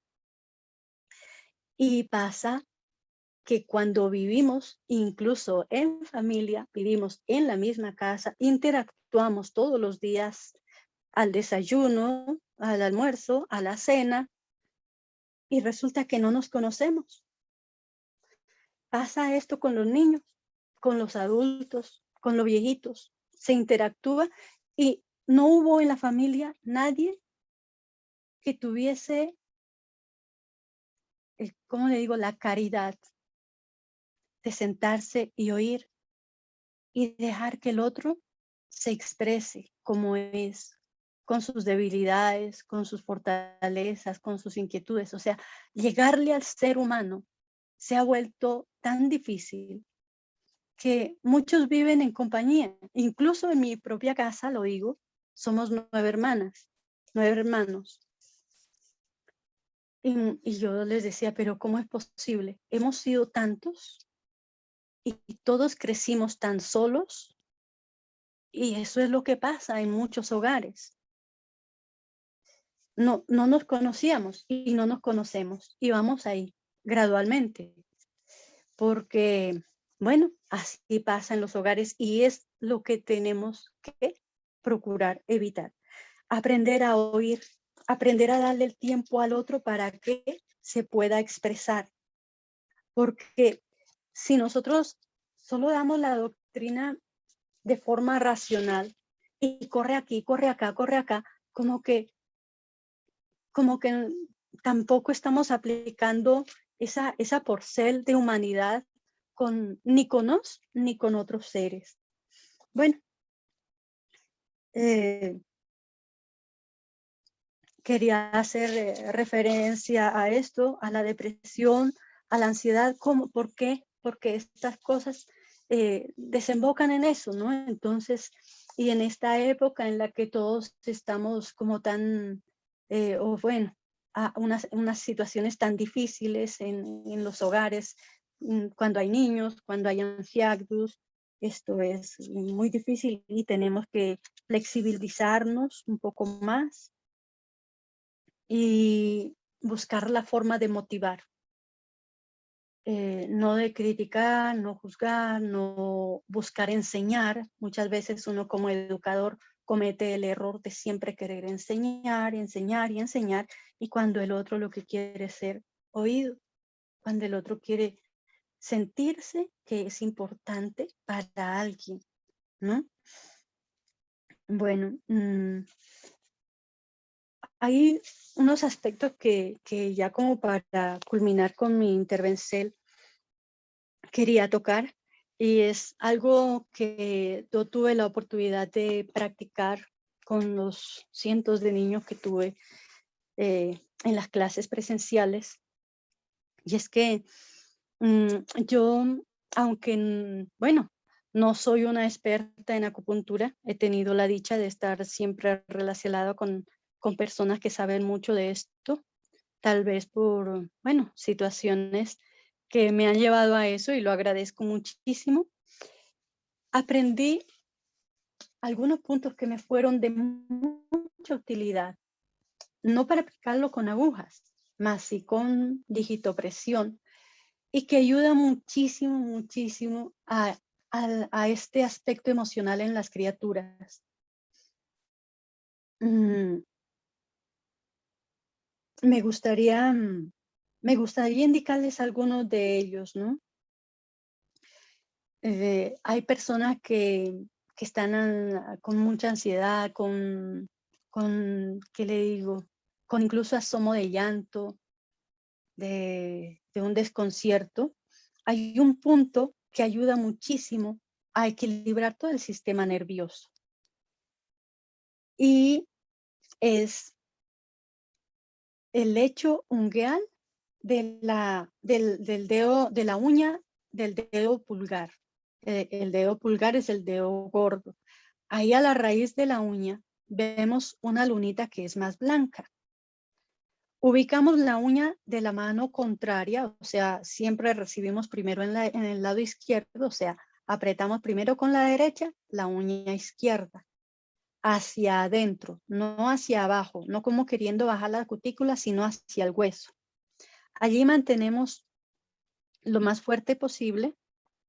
Y pasa que cuando vivimos, incluso en familia, vivimos en la misma casa, interactuamos todos los días al desayuno, al almuerzo, a la cena, y resulta que no nos conocemos. Pasa esto con los niños, con los adultos, con los viejitos. Se interactúa y no hubo en la familia nadie que tuviese, ¿cómo le digo?, la caridad de sentarse y oír y dejar que el otro se exprese como es, con sus debilidades, con sus fortalezas, con sus inquietudes. O sea, llegarle al ser humano se ha vuelto tan difícil que muchos viven en compañía. Incluso en mi propia casa, lo digo, somos 9 hermanas, 9 hermanos. Y yo les decía, pero ¿cómo es posible? Hemos sido tantos y todos crecimos tan solos. Y eso es lo que pasa en muchos hogares. No nos conocíamos y no nos conocemos. Y vamos ahí, gradualmente. Porque, bueno, así pasa en los hogares y es lo que tenemos que procurar evitar. Aprender a oír, aprender a darle el tiempo al otro para que se pueda expresar. Porque si nosotros solo damos la doctrina de forma racional y corre aquí, corre acá, como que tampoco estamos aplicando esa porcel de humanidad ni con nos ni con otros seres. Bueno, quería hacer referencia a esto, a la depresión, a la ansiedad. ¿Por qué? Porque estas cosas desembocan en eso, ¿no? Entonces, Y en esta época en la que todos estamos como tan, o bueno, a unas situaciones tan difíciles en los hogares, cuando hay niños, cuando hay ancianos, esto es muy difícil y tenemos que flexibilizarnos un poco más y buscar la forma de motivar. No de criticar, no juzgar, no buscar enseñar. Muchas veces uno como educador comete el error de siempre querer enseñar, enseñar y enseñar, y cuando el otro lo que quiere es ser oído, cuando el otro quiere sentirse que es importante para alguien, ¿no? Bueno, hay unos aspectos que ya como para culminar con mi intervención quería tocar, y es algo que yo tuve la oportunidad de practicar con los cientos de niños que tuve en las clases presenciales. Y es que yo, aunque, bueno, no soy una experta en acupuntura, he tenido la dicha de estar siempre relacionado con personas que saben mucho de esto, tal vez por, bueno, situaciones que me han llevado a eso y lo agradezco muchísimo. Aprendí algunos puntos que me fueron de mucha utilidad, no para aplicarlo con agujas, más sí con digitopresión, y que ayuda muchísimo, muchísimo a este aspecto emocional en las criaturas. Me gustaría indicarles algunos de ellos, ¿no? Hay personas que están con mucha ansiedad, con, ¿qué le digo? Con incluso asomo de llanto, de un desconcierto. Hay un punto que ayuda muchísimo a equilibrar todo el sistema nervioso. Y es el lecho ungueal del dedo, de la uña del dedo pulgar. El dedo pulgar es el dedo gordo. Ahí a la raíz de la uña vemos una lunita que es más blanca. Ubicamos la uña de la mano contraria, o sea, siempre recibimos primero en el lado izquierdo, o sea, apretamos primero con la derecha la uña izquierda, hacia adentro, no hacia abajo, no como queriendo bajar la cutícula, sino hacia el hueso. Allí mantenemos lo más fuerte posible,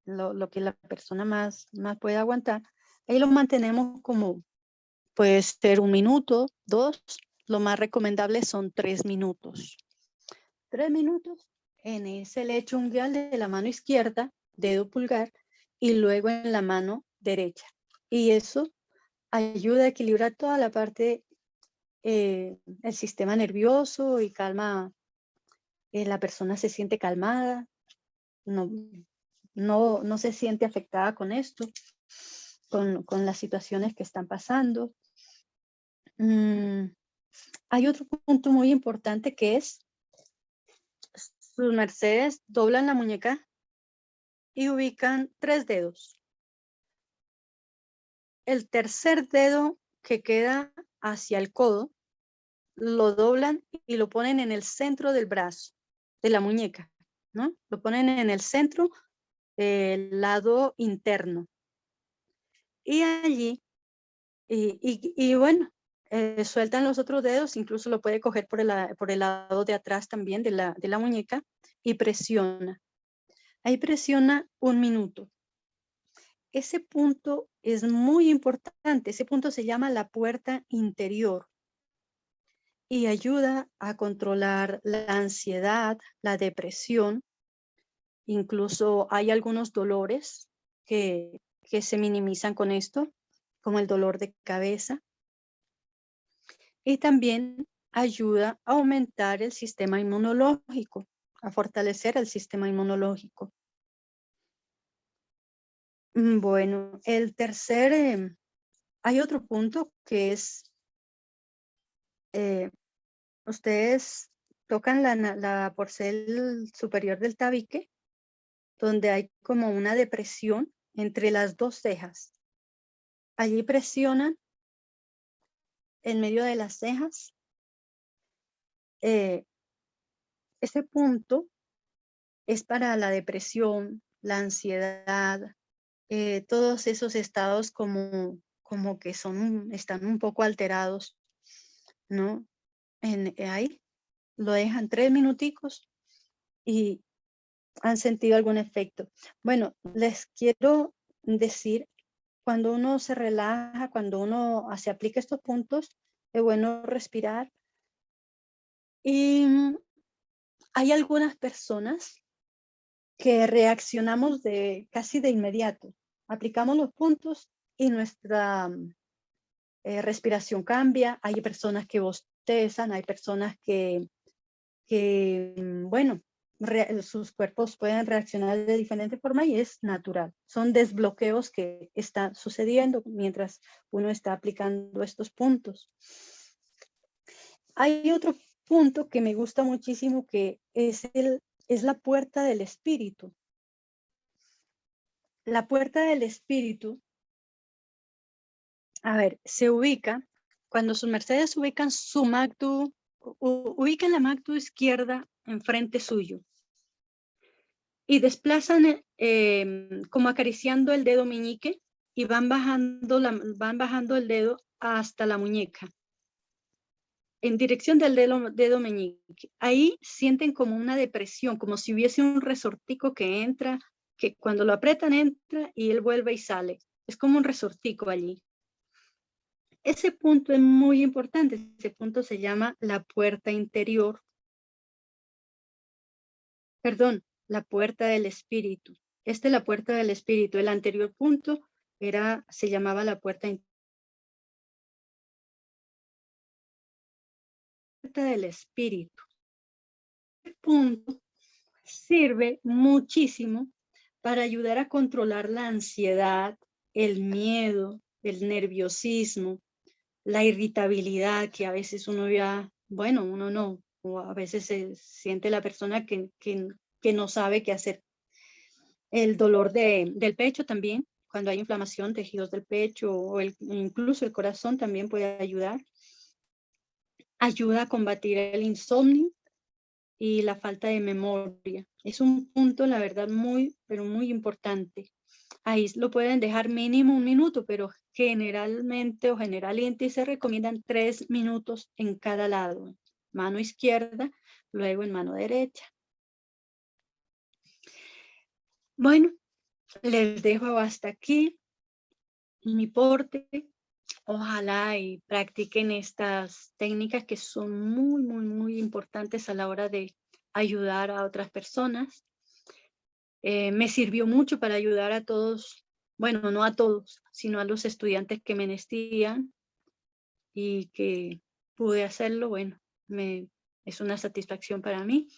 lo que la persona más puede aguantar. Ahí lo mantenemos como, puede ser 1 minuto, 2, lo más recomendable son 3 minutos. 3 minutos en ese lecho ungueal de la mano izquierda, dedo pulgar, y luego en la mano derecha. Y eso ayuda a equilibrar toda la parte, el sistema nervioso, y calma, la persona se siente calmada, no se siente afectada con esto, con las situaciones que están pasando. Hay otro punto muy importante que es, sus mercedes doblan la muñeca y ubican 3 dedos. El tercer dedo que queda hacia el codo, lo doblan y lo ponen en el centro del brazo, de la muñeca, ¿no? Lo ponen en el centro, el lado interno. Y allí, y bueno, sueltan los otros dedos, incluso lo puede coger por el lado de atrás también de la muñeca, y presiona. Ahí presiona 1 minuto. Ese punto es muy importante. Ese punto se llama la puerta interior y ayuda a controlar la ansiedad, la depresión. Incluso hay algunos dolores que se minimizan con esto, como el dolor de cabeza. Y también ayuda a aumentar el sistema inmunológico, a fortalecer el sistema inmunológico. Bueno, el tercer, hay otro punto que es, ustedes tocan la porcel superior del tabique, donde hay como una depresión entre las 2 cejas. allí presionan en medio de las cejas. Ese punto es para la depresión, la ansiedad, todos esos estados como que están un poco alterados, ¿no? Ahí lo dejan 3 minuticos y han sentido algún efecto. Bueno, les quiero decir, cuando uno se relaja, cuando uno se aplica estos puntos, es bueno respirar. Y hay algunas personas que reaccionamos casi de inmediato. Aplicamos los puntos y nuestra respiración cambia. Hay personas que bostezan, hay personas que bueno, sus cuerpos pueden reaccionar de diferente forma y es natural. Son desbloqueos que están sucediendo mientras uno está aplicando estos puntos. Hay otro punto que me gusta muchísimo que es la puerta del espíritu. La puerta del espíritu, a ver, se ubica, cuando sus mercedes ubican su magdu, ubican la magdu izquierda enfrente suyo y desplazan como acariciando el dedo meñique y van bajando el dedo hasta la muñeca en dirección del dedo meñique. Ahí sienten como una depresión, como si hubiese un resortico que entra, que cuando lo apretan entra y él vuelve y sale. Es como un resortico allí. Ese punto es muy importante. Ese punto se llama la puerta interior. Perdón, la puerta del espíritu. Esta es la puerta del espíritu. El anterior punto se llamaba la puerta del espíritu. Este punto sirve muchísimo para ayudar a controlar la ansiedad, el miedo, el nerviosismo, la irritabilidad que a veces uno ya, bueno, uno no, o a veces se siente la persona que no sabe qué hacer. El dolor del pecho también, cuando hay inflamación, tejidos del pecho o incluso el corazón también puede ayudar. Ayuda a combatir el insomnio y la falta de memoria. Es un punto, la verdad, muy, pero muy importante. Ahí lo pueden dejar mínimo 1 minuto, pero generalmente se recomiendan 3 minutos en cada lado. Mano izquierda, luego en mano derecha. Bueno, les dejo hasta aquí mi porte. Ojalá y practiquen estas técnicas que son muy, muy, muy importantes a la hora de ayudar a otras personas. Me sirvió mucho para ayudar a todos, bueno, no a todos, sino a los estudiantes que me necesitan y que pude hacerlo. Bueno, es una satisfacción para mí.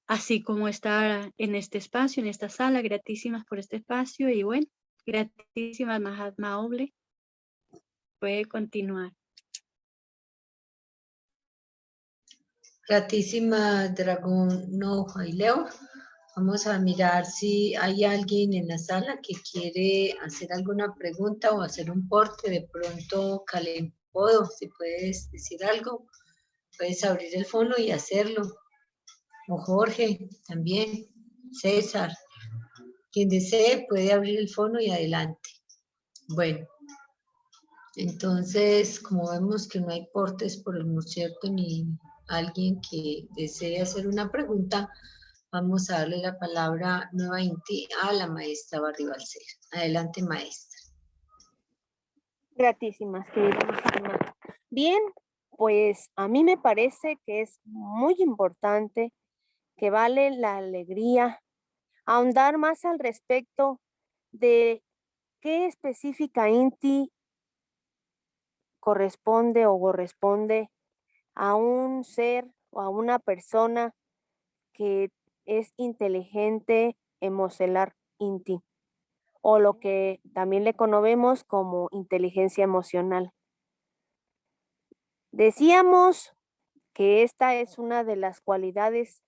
Así como estar en este espacio, en esta sala, gratísimas por este espacio y bueno, gratísimas Mahatma Oble. Puede continuar. Gratísima Dragón Noja y Leo. Vamos a mirar si hay alguien en la sala que quiere hacer alguna pregunta o hacer un porte. De pronto, Calempodo, si puedes decir algo, puedes abrir el fono y hacerlo. O Jorge también, César. Quien desee puede abrir el fono y adelante. Bueno, entonces, como vemos que no hay portes por el momento ni alguien que desee hacer una pregunta, vamos a darle la palabra nuevamente a la maestra Barry Balcer. Adelante, maestra. Gratísimas, querida Mahatma. Bien, pues a mí me parece que es muy importante, que vale la alegría ahondar más al respecto de qué específica INTI corresponde a un ser o a una persona que es inteligente emocional INTI, o lo que también le conocemos como inteligencia emocional. Decíamos que esta es una de las cualidades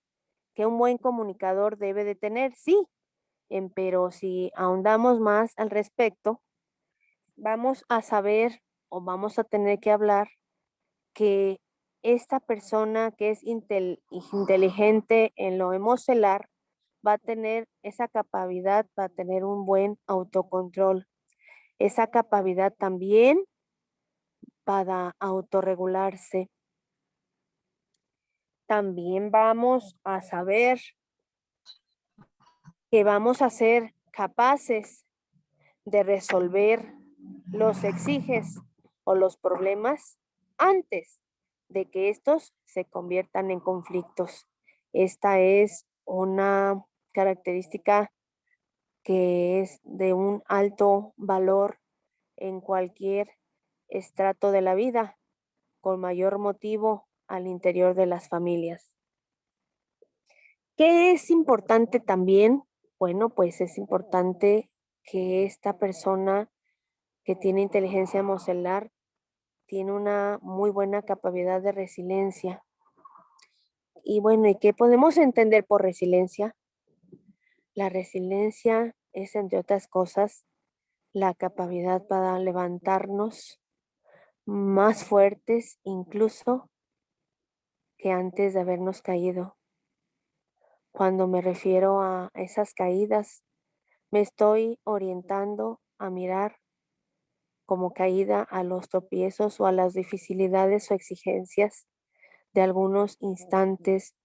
que un buen comunicador debe de tener, sí, pero si ahondamos más al respecto, vamos a saber o vamos a tener que hablar que esta persona que es inteligente en lo emocional va a tener esa capacidad, va a tener un buen autocontrol, esa capacidad también para autorregularse. También vamos a saber que vamos a ser capaces de resolver los exiges o los problemas antes de que estos se conviertan en conflictos. Esta es una característica que es de un alto valor en cualquier estrato de la vida, con mayor motivo al interior de las familias. ¿Qué es importante también? Bueno, pues es importante que esta persona que tiene inteligencia emocional tiene una muy buena capacidad de resiliencia. Y bueno, ¿y qué podemos entender por resiliencia? La resiliencia es, entre otras cosas, la capacidad para levantarnos más fuertes incluso que antes de habernos caído. Cuando me refiero a esas caídas, me estoy orientando a mirar como caída a los tropiezos o a las dificultades o exigencias de algunos instantes,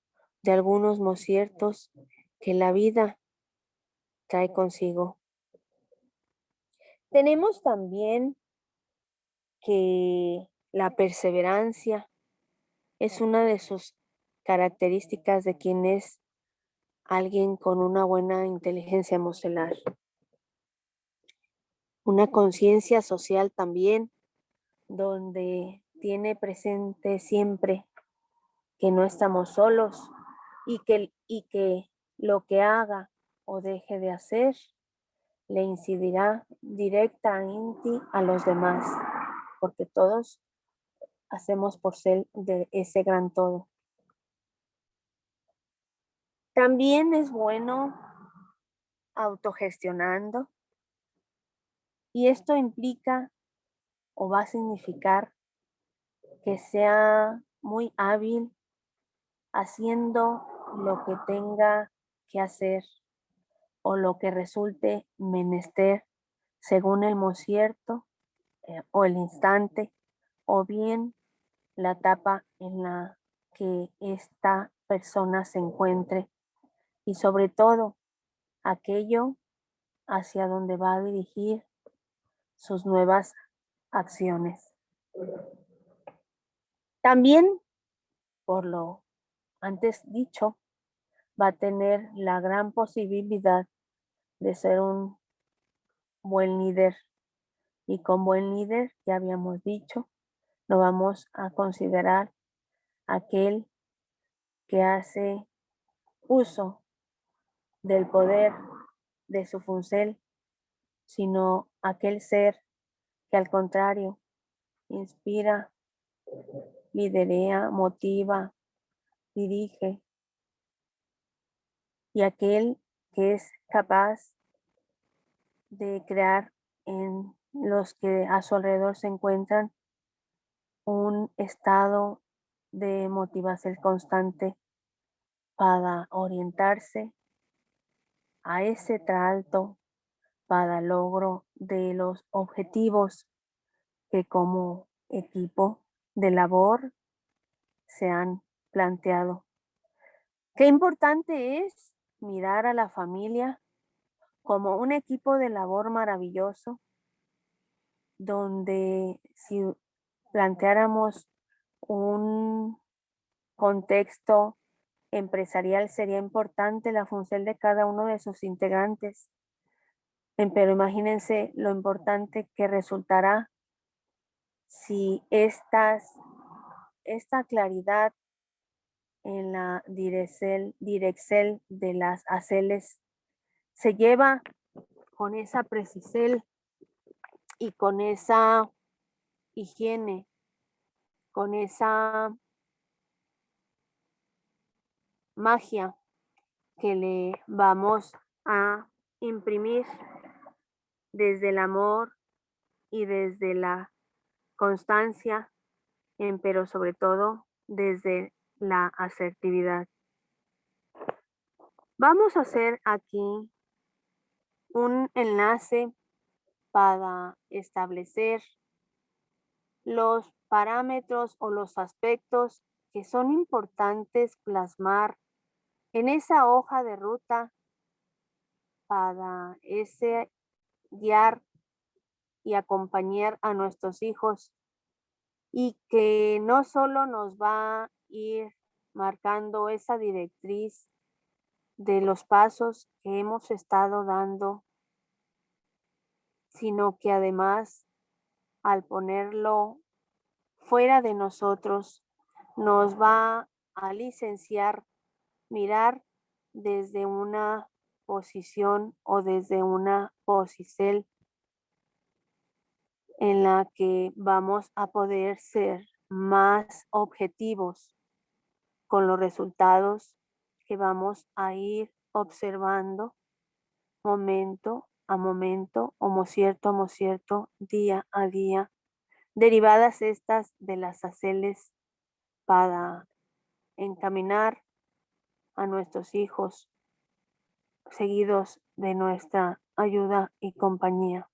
de algunos conciertos que la vida trae consigo. Tenemos también que la perseverancia es una de sus características de quien es alguien con una buena inteligencia emocional. Una conciencia social también, donde tiene presente siempre que no estamos solos y que lo que haga o deje de hacer le incidirá directamente a los demás, porque todos hacemos por ser de ese gran todo. También es bueno autogestionando, y esto implica o va a significar que sea muy hábil haciendo lo que tenga que hacer o lo que resulte menester según el concierto o el instante, o bien la etapa en la que esta persona se encuentre, y sobre todo aquello hacia donde va a dirigir sus nuevas acciones. También, por lo antes dicho, va a tener la gran posibilidad de ser un buen líder. Y con buen líder, ya habíamos dicho, lo vamos a considerar aquel que hace uso del poder de su función, sino aquel ser que al contrario inspira, liderea, motiva, dirige, y aquel que es capaz de crear en los que a su alrededor se encuentran un estado de motivación constante para orientarse a ese trato para el logro de los objetivos que como equipo de labor se han planteado. Qué importante es mirar a la familia como un equipo de labor maravilloso, donde si planteáramos un contexto empresarial, sería importante la función de cada uno de sus integrantes. Pero imagínense lo importante que resultará si esta claridad en la dirección de las haceles se lleva con esa precisión y con esa higiene, con esa magia que le vamos a imprimir desde el amor y desde la constancia, pero sobre todo desde la asertividad. Vamos a hacer aquí un enlace para establecer los parámetros o los aspectos que son importantes plasmar en esa hoja de ruta para ese guiar y acompañar a nuestros hijos, y que no solo nos va a ir marcando esa directriz de los pasos que hemos estado dando, sino que además al ponerlo fuera de nosotros nos va a licenciar mirar desde una posición o desde una posicel en la que vamos a poder ser más objetivos con los resultados que vamos a ir observando momento a momento, homo cierto, día a día, derivadas estas de las aceles para encaminar a nuestros hijos seguidos de nuestra ayuda y compañía.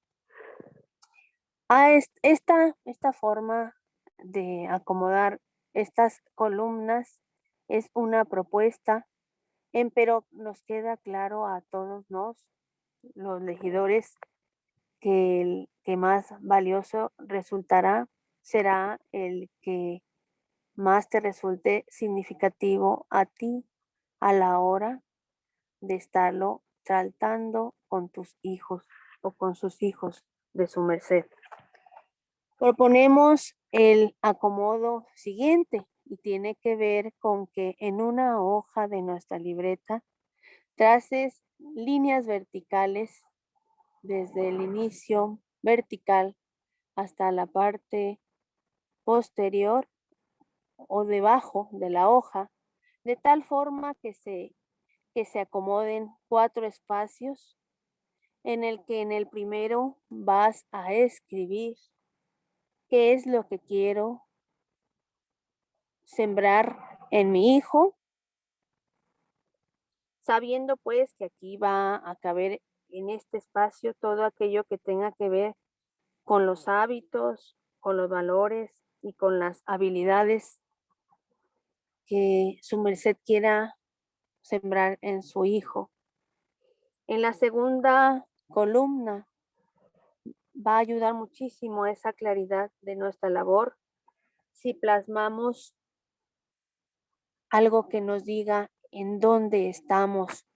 Esta forma de acomodar estas columnas es una propuesta, pero nos queda claro a todos los legisladores, que el que más valioso será el que más te resulte significativo a ti a la hora de estarlo tratando con tus hijos o con sus hijos de su merced. Proponemos el acomodo siguiente y tiene que ver con que en una hoja de nuestra libreta traces líneas verticales desde el inicio vertical hasta la parte posterior o debajo de la hoja, de tal forma que se acomoden 4 espacios en el que en el primero vas a escribir qué es lo que quiero sembrar en mi hijo, sabiendo pues que aquí va a caber en este espacio todo aquello que tenga que ver con los hábitos, con los valores y con las habilidades que su merced quiera sembrar en su hijo. En la segunda columna va a ayudar muchísimo esa claridad de nuestra labor si plasmamos algo que nos diga en dónde estamos,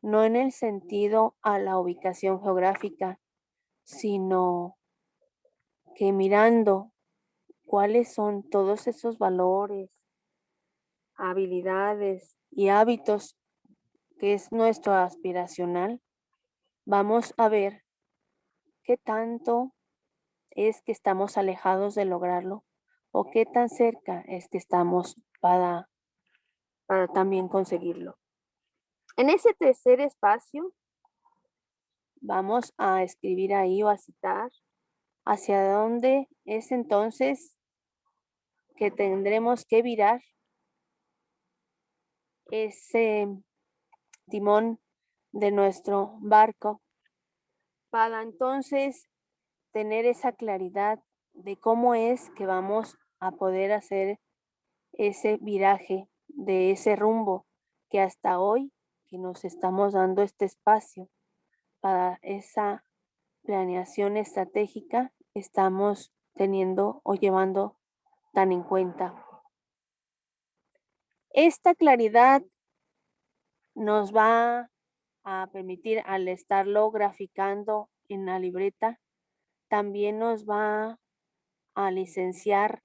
no en el sentido a la ubicación geográfica, sino que mirando cuáles son todos esos valores, habilidades y hábitos que es nuestro aspiracional, vamos a ver qué tanto es que estamos alejados de lograrlo o qué tan cerca es que estamos para también conseguirlo. En ese tercer espacio vamos a escribir ahí o a citar hacia dónde es entonces que tendremos que virar ese timón de nuestro barco para entonces tener esa claridad de cómo es que vamos a poder hacer ese viraje de ese rumbo que hasta hoy que nos estamos dando este espacio para esa planeación estratégica estamos teniendo o llevando tan en cuenta. Esta claridad nos va a permitir, al estarlo graficando en la libreta, también nos va a licenciar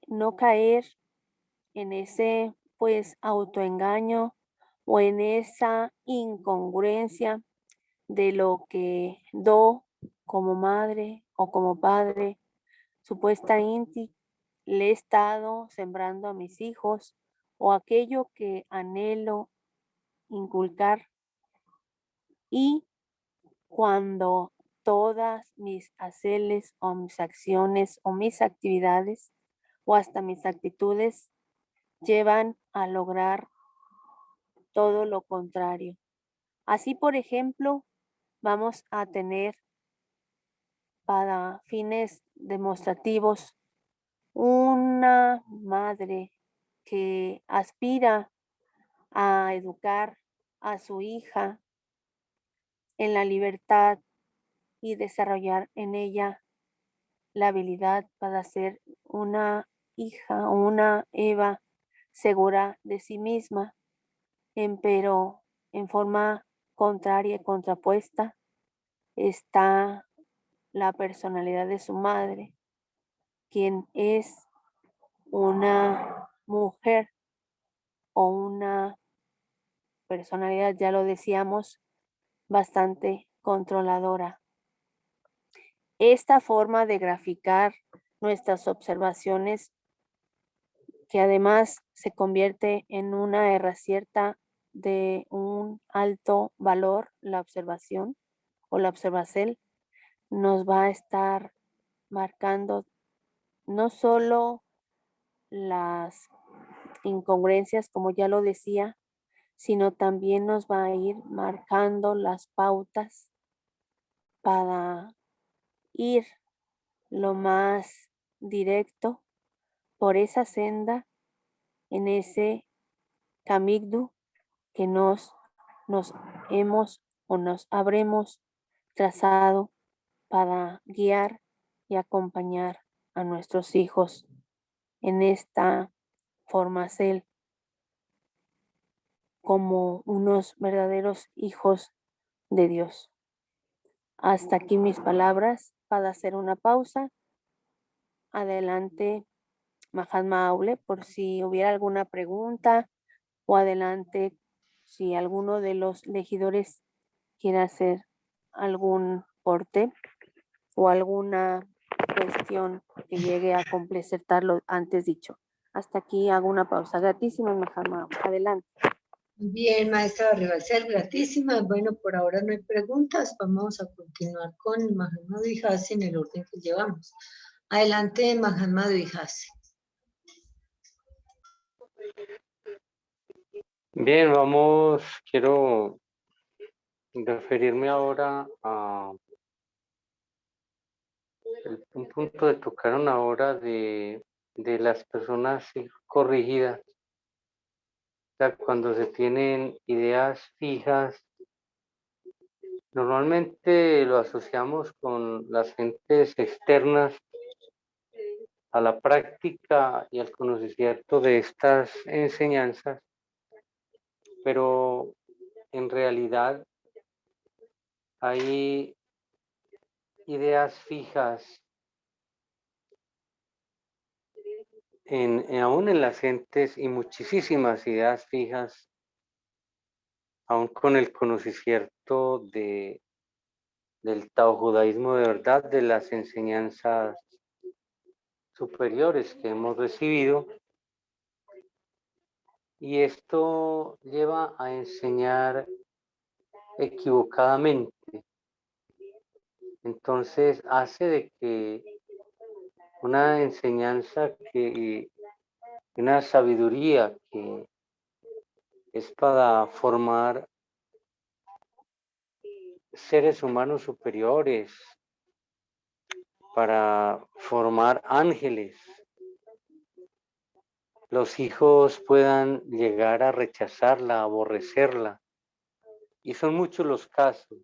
no caer en ese pues autoengaño o en esa incongruencia de lo que como madre o como padre supuestamente le he estado sembrando a mis hijos, o aquello que anhelo inculcar, y cuando todas mis haceres o mis acciones o mis actividades o hasta mis actitudes llevan a lograr todo lo contrario. Así, por ejemplo, vamos a tener para fines demostrativos una madre que aspira a educar a su hija en la libertad y desarrollar en ella la habilidad para ser una hija o una Eva segura de sí misma, pero en forma contraria y contrapuesta está la personalidad de su madre, quien es una mujer o una personalidad, ya lo decíamos, bastante controladora. Esta forma de graficar nuestras observaciones, que además se convierte en una herracierta de un alto valor, la observación o la observacel, nos va a estar marcando no solo las incongruencias, como ya lo decía, sino también nos va a ir marcando las pautas para ir lo más directo por esa senda, en ese camino que nos hemos o nos habremos trazado para guiar y acompañar a nuestros hijos en esta formación como unos verdaderos hijos de Dios. Hasta aquí mis palabras para hacer una pausa. Adelante, Mahatma Aule, por si hubiera alguna pregunta, o adelante si alguno de los legisladores quiere hacer algún porte o alguna cuestión que llegue a completar lo antes dicho. Hasta aquí hago una pausa. Gratísimas, Mahatma Aule. Adelante. Bien, maestra Rivalcel, gratísimas. Bueno, por ahora no hay preguntas. Vamos a continuar con Mahatma Dwijase en el orden que llevamos. Adelante, Mahatma Dwijase. Bien, quiero referirme ahora a un punto que tocaron ahora de las personas corrigidas. O sea, cuando se tienen ideas fijas, normalmente lo asociamos con las gentes externas a la práctica y al conocimiento de estas enseñanzas, pero en realidad hay ideas fijas aún en las gentes y muchísimas ideas fijas, aún con el conocimiento del taojudaísmo de verdad, de las enseñanzas superiores que hemos recibido. Y esto lleva a enseñar equivocadamente. Entonces hace de que una enseñanza una sabiduría que es para formar seres humanos superiores, para formar ángeles, los hijos puedan llegar a rechazarla, a aborrecerla. Y son muchos los casos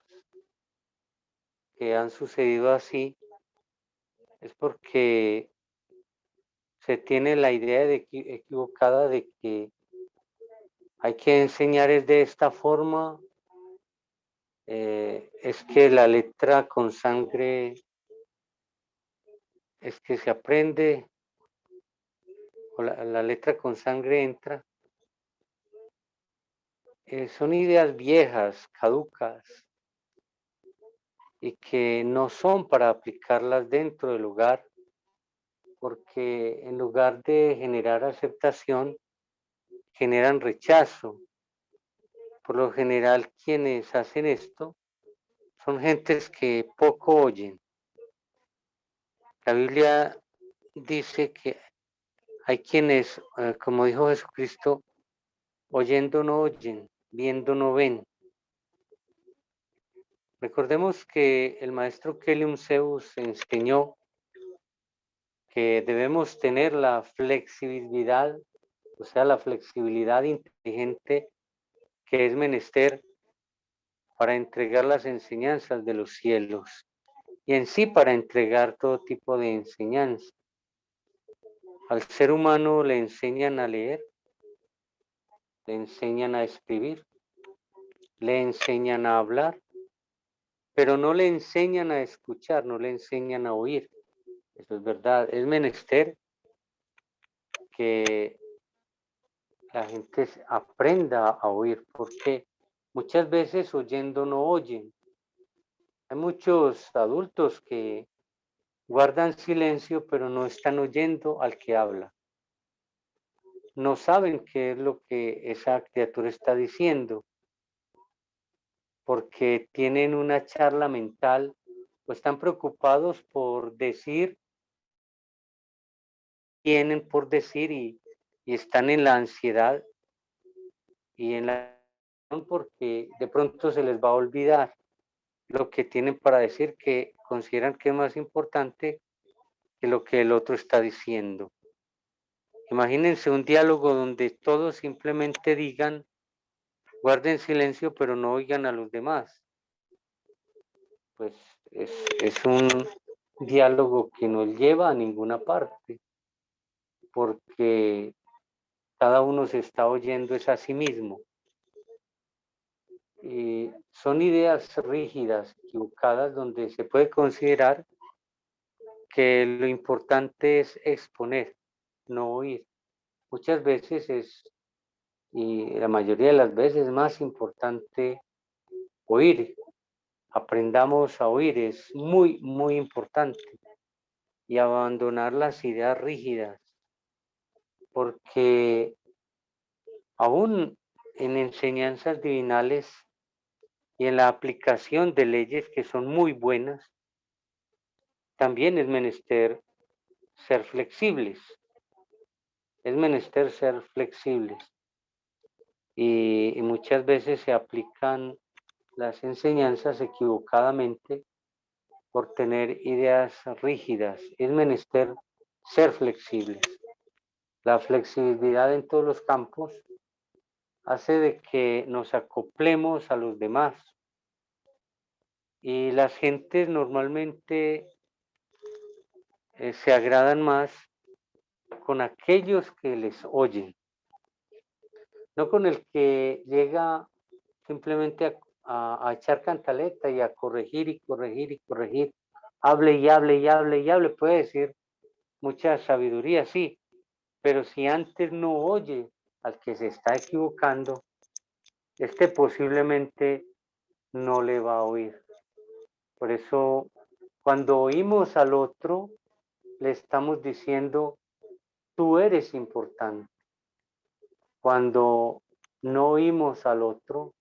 que han sucedido así, es porque se tiene la idea equivocada de que hay que enseñar es de esta forma, es que la letra con sangre es que se aprende, o la letra con sangre entra. Son ideas viejas, caducas, y que no son para aplicarlas dentro del hogar, porque en lugar de generar aceptación, generan rechazo. Por lo general, quienes hacen esto son gentes que poco oyen. La Biblia dice que hay quienes, como dijo Jesucristo, oyendo no oyen, viendo no ven. Recordemos que el maestro Kelium Zeus enseñó que debemos tener la flexibilidad, o sea, la flexibilidad inteligente que es menester para entregar las enseñanzas de los cielos y en sí para entregar todo tipo de enseñanza. Al ser humano le enseñan a leer, le enseñan a escribir, le enseñan a hablar, pero no le enseñan a escuchar, no le enseñan a oír. Eso es verdad, es menester que la gente aprenda a oír, porque muchas veces oyendo no oyen. Hay muchos adultos que guardan silencio, pero no están oyendo al que habla. No saben qué es lo que esa criatura está diciendo, porque tienen una charla mental o están preocupados por decir, tienen por decir y están en la ansiedad y en la porque de pronto se les va a olvidar lo que tienen para decir, que consideran que es más importante que lo que el otro está diciendo. Imagínense un diálogo donde todos simplemente digan, guarden silencio, pero no oigan a los demás. Pues es un diálogo que no lleva a ninguna parte, porque cada uno se está oyendo es a sí mismo. Y son ideas rígidas, equivocadas, donde se puede considerar que lo importante es exponer, no oír. Muchas veces y la mayoría de las veces, es más importante oír. Aprendamos a oír, es muy, muy importante. Y abandonar las ideas rígidas, porque aún en enseñanzas divinales y en la aplicación de leyes que son muy buenas, también es menester ser flexibles. Es menester ser flexibles. Y muchas veces se aplican las enseñanzas equivocadamente por tener ideas rígidas. Es menester ser flexibles. La flexibilidad en todos los campos hace de que nos acoplemos a los demás. Y las gentes normalmente se agradan más con aquellos que les oyen, no con el que llega simplemente a echar cantaleta y a corregir y corregir y corregir. Hable y hable y hable y hable, puede decir mucha sabiduría, sí, pero si antes no oye al que se está equivocando, este posiblemente no le va a oír. Por eso, cuando oímos al otro, le estamos diciendo, tú eres importante. Cuando no oímos al otro,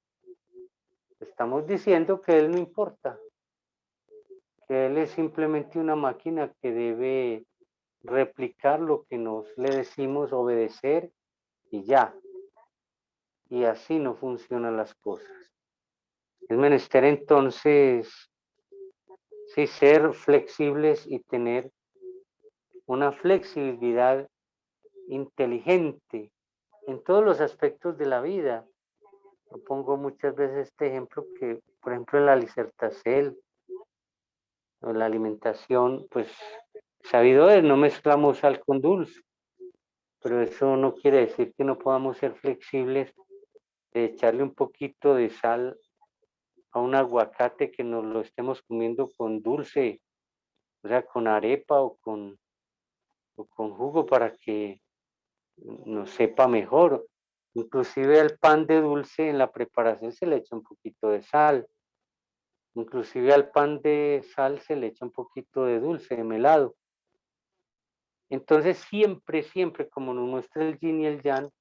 estamos diciendo que él no importa, que él es simplemente una máquina que debe replicar lo que nos le decimos, obedecer y ya. Y así no funcionan las cosas. Es menester entonces, sí, ser flexibles y tener una flexibilidad inteligente en todos los aspectos de la vida. Yo pongo muchas veces este ejemplo que, por ejemplo, en la Licertacel o en la alimentación, pues sabido es, no mezclamos sal con dulce, pero eso no quiere decir que no podamos ser flexibles de echarle un poquito de sal a un aguacate que nos lo estemos comiendo con dulce, o sea, con arepa o con jugo para que nos sepa mejor. Inclusive al pan de dulce en la preparación se le echa un poquito de sal. Inclusive al pan de sal se le echa un poquito de dulce, de melado. Entonces siempre, siempre, como nos muestra el yin y el yang,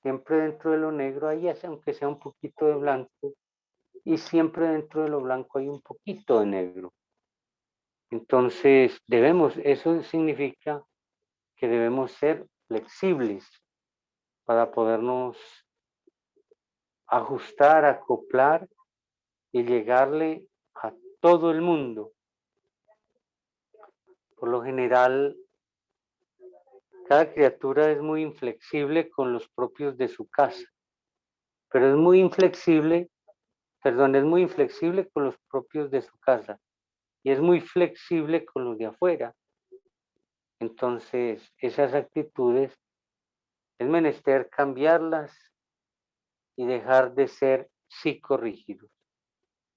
siempre dentro de lo negro, ahí aunque sea un poquito de blanco, y siempre dentro de lo blanco hay un poquito de negro. Entonces, eso significa que debemos ser flexibles para podernos ajustar, acoplar y llegarle a todo el mundo. Por lo general, cada criatura es muy inflexible con los propios de su casa, pero es muy inflexible con los propios de su casa y es muy flexible con los de afuera. Entonces, esas actitudes es menester cambiarlas y dejar de ser psicorrígidos.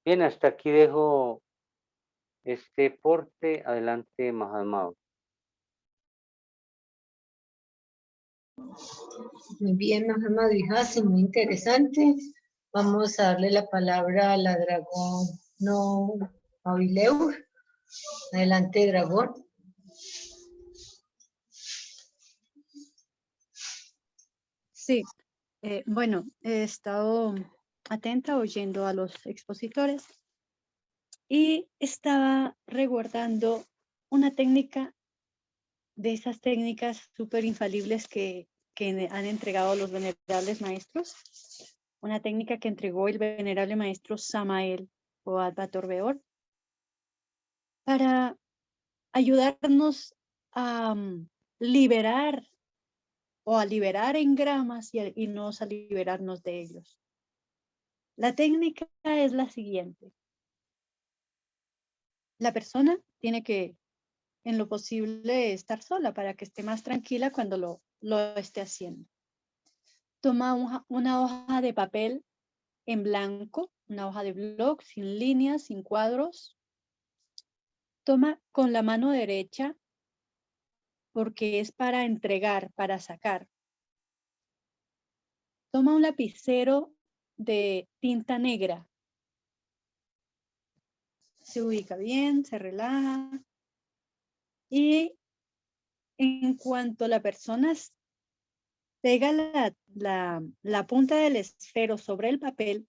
Bien, hasta aquí dejo este porte. Adelante, Mahatma. Muy bien, Mohamed Vijasi, muy interesante. Vamos a darle la palabra a la dragón no Avileur. Adelante, dragón. Sí, bueno, he estado atenta oyendo a los expositores y estaba resguardando una técnica de esas técnicas súper infalibles que han entregado los venerables maestros, una técnica que entregó el venerable maestro Samael o Advator Beor para ayudarnos a liberar o a liberar engramas y nos a liberarnos de ellos. La técnica es la siguiente. La persona tiene que, en lo posible, estar sola para que esté más tranquila cuando lo esté haciendo. Toma una hoja de papel en blanco, una hoja de blog, sin líneas, sin cuadros. Toma con la mano derecha, porque es para entregar, para sacar. Toma un lapicero de tinta negra. Se ubica bien, se relaja. Y en cuanto la persona pega la punta del esfero sobre el papel,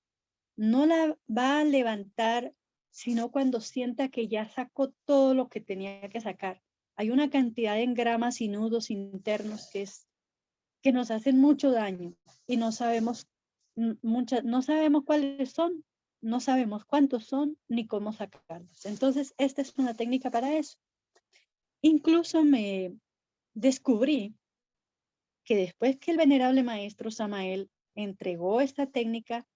no la va a levantar, sino cuando sienta que ya sacó todo lo que tenía que sacar. Hay una cantidad de engramas y nudos internos que nos hacen mucho daño y no sabemos no sabemos cuáles son, no sabemos cuántos son ni cómo sacarlos. Entonces, esta es una técnica para eso. Incluso me descubrí que después que el venerable maestro Samael entregó esta técnica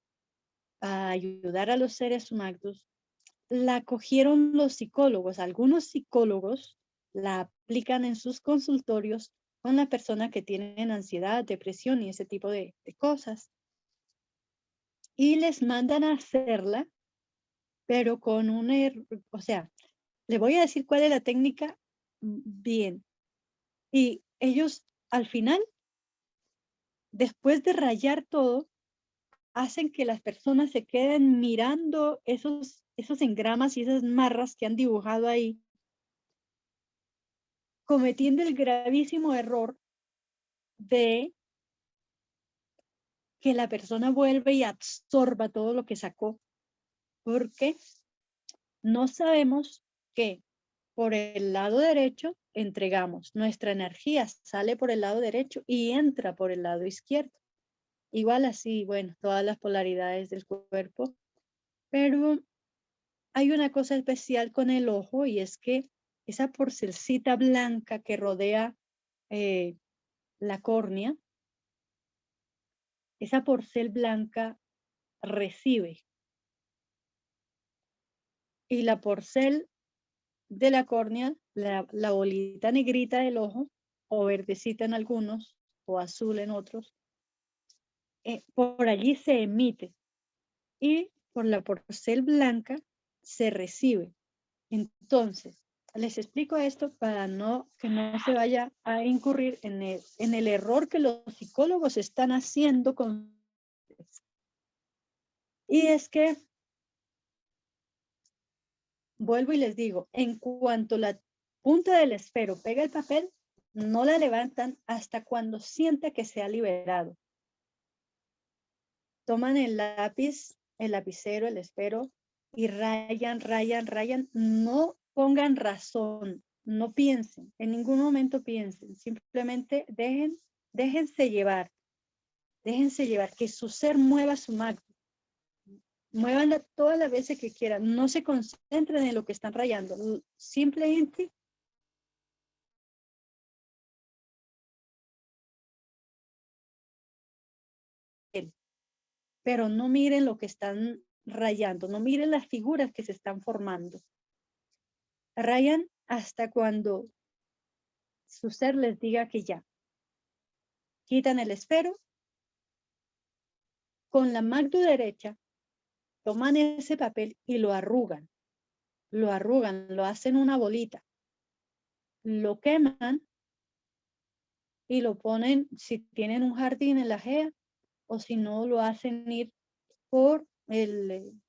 a ayudar a los seres humanos, la cogieron los psicólogos. Algunos psicólogos la aplican en sus consultorios con las personas que tienen ansiedad, depresión y ese tipo de cosas. Y les mandan a hacerla, pero con un error, o sea, le voy a decir cuál es la técnica bien. Y ellos al final, después de rayar todo, hacen que las personas se queden mirando esos engramas y esas marras que han dibujado ahí, cometiendo el gravísimo error de que la persona vuelve y absorba todo lo que sacó, porque no sabemos que por el lado derecho entregamos, nuestra energía sale por el lado derecho y entra por el lado izquierdo. Igual así, bueno, todas las polaridades del cuerpo, pero hay una cosa especial con el ojo y es que esa porcelcita blanca que rodea la córnea, esa porcel blanca recibe y la porcel de la córnea, la bolita negrita del ojo o verdecita en algunos o azul en otros, por allí se emite y por la porcel blanca se recibe. Entonces, les explico esto para que no se vaya a incurrir en el error que los psicólogos están haciendo con. Y es que, vuelvo y les digo, en cuanto la punta del esfero pega el papel, no la levantan hasta cuando sienta que se ha liberado. Toman el lápiz el lapicero, el esfero y rayan, rayan, rayan. No pongan razón, no piensen, en ningún momento piensen, simplemente déjense llevar, que su ser mueva su máquina. Muévanla todas las veces que quieran, no se concentren en lo que están rayando, simplemente pero no miren lo que están rayando, no miren las figuras que se están formando. Rayan hasta cuando su ser les diga que ya. Quitan el esfero, con la mano derecha toman ese papel y lo arrugan, lo hacen una bolita, lo queman y lo ponen, si tienen un jardín en la ajea, o si no, lo hacen ir por el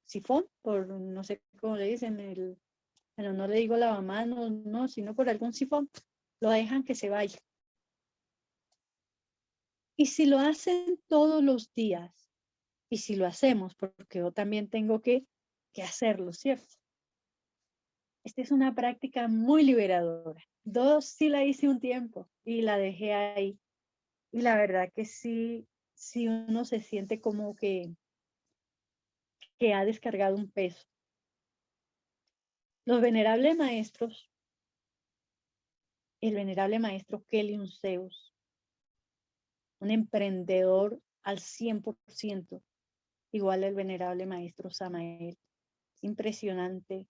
sifón, por no sé cómo le dicen, pero no le digo lavamanos, no, sino por algún sifón, lo dejan que se vaya. Y si lo hacen todos los días, y si lo hacemos, porque yo también tengo que hacerlo, ¿cierto? Esta es una práctica muy liberadora. Sí la hice un tiempo y la dejé ahí. Y la verdad que sí uno se siente como que ha descargado un peso. Los venerables maestros, el venerable maestro Kelly Unseus, un emprendedor al 100%, igual el venerable maestro Samael. Impresionante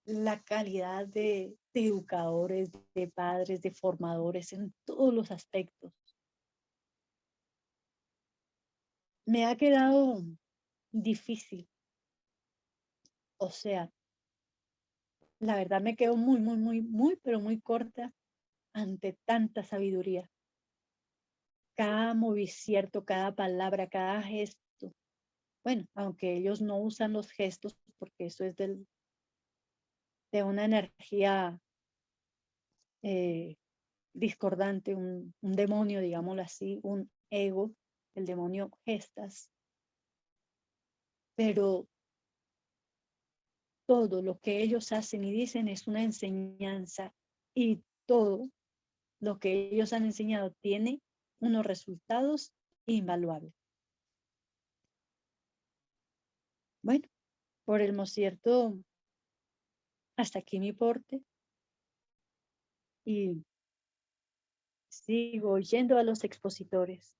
la calidad de educadores, de padres, de formadores en todos los aspectos. Me ha quedado difícil. O sea, la verdad me quedo muy, pero muy corta ante tanta sabiduría. Cada movimiento, cada palabra, cada gesto. Bueno, aunque ellos no usan los gestos porque eso es de una energía discordante, un demonio, digámoslo así, un ego, el demonio gestas. Pero todo lo que ellos hacen y dicen es una enseñanza, y todo lo que ellos han enseñado tiene unos resultados invaluables. Bueno, por el cierto, hasta aquí mi porte y sigo yendo a los expositores.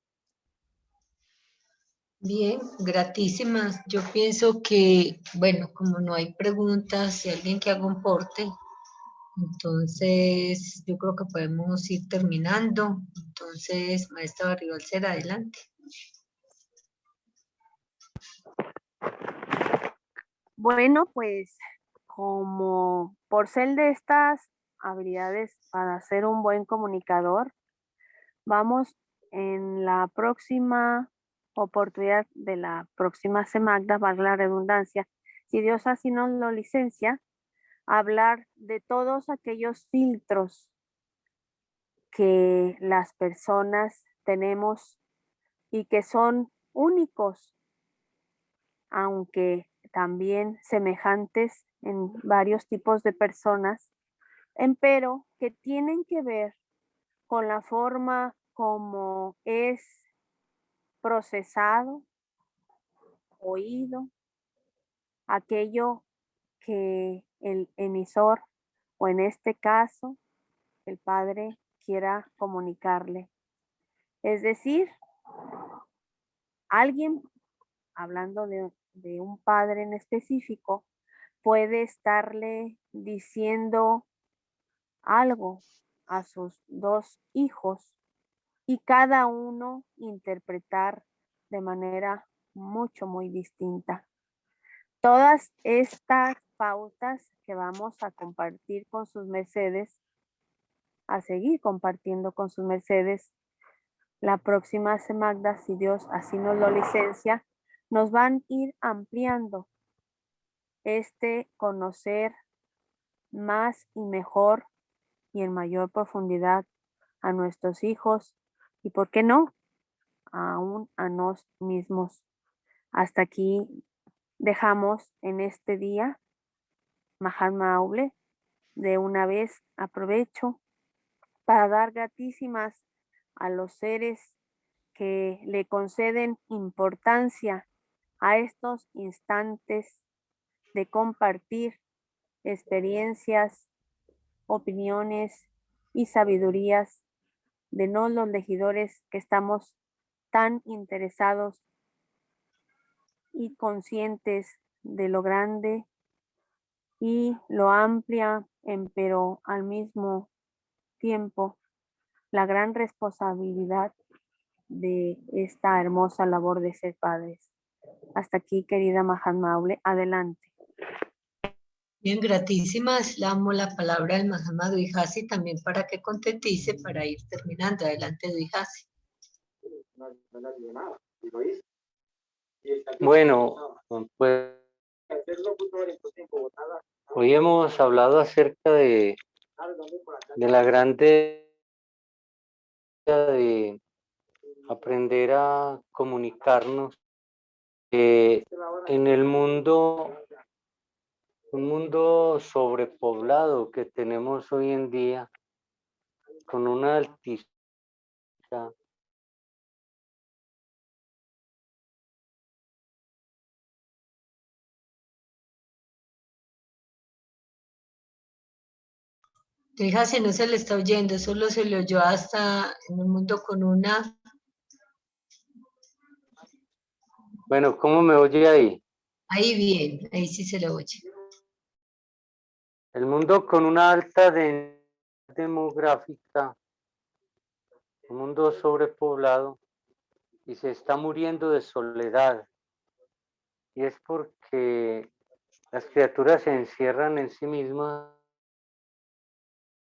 Bien, gratísimas. Yo pienso que, bueno, como no hay preguntas, si alguien que haga un porte, entonces yo creo que podemos ir terminando. Entonces, maestra Barribalcera, adelante. Bueno, pues como por ser de estas habilidades para ser un buen comunicador, vamos en la próxima oportunidad de la próxima semana, valga la redundancia, si Dios así nos lo licencia, a hablar de todos aquellos filtros que las personas tenemos y que son únicos, aunque también semejantes en varios tipos de personas, empero que tienen que ver con la forma como es procesado, oído, aquello que el emisor, o en este caso, el padre, quiera comunicarle. Es decir, alguien, hablando de un padre en específico, puede estarle diciendo algo a sus dos hijos y cada uno interpretar de manera muy distinta. Todas estas pautas que vamos a compartir con sus mercedes, a seguir compartiendo con sus mercedes, la próxima semana, si Dios así nos lo licencia, nos van a ir ampliando este conocer más y mejor y en mayor profundidad a nuestros hijos y, ¿por qué no?, aún a nos mismos. Hasta aquí dejamos en este día Mahatma Aule. De una vez aprovecho para dar gratísimas a los seres que le conceden importancia a estos instantes de compartir experiencias, opiniones y sabidurías de los legisladores que estamos tan interesados y conscientes de lo grande y lo amplia, pero al mismo tiempo la gran responsabilidad de esta hermosa labor de ser padres. Hasta aquí, querida Mahatma Aule, adelante. Bien, gratísimas. Le damos la palabra al Mahatma Duijasi también para que contentice para ir terminando. Adelante, Duijasi. Bueno, pues hoy hemos hablado acerca de la grande de aprender a comunicarnos en el mundo, un mundo sobrepoblado que tenemos hoy en día, con una altísima Duijasi no se le está oyendo, solo se le oyó hasta en un mundo con una. Bueno, ¿cómo me oye ahí? Ahí bien, ahí sí se le oye. El mundo con una alta densidad demográfica, un mundo sobrepoblado, y se está muriendo de soledad. Y es porque las criaturas se encierran en sí mismas,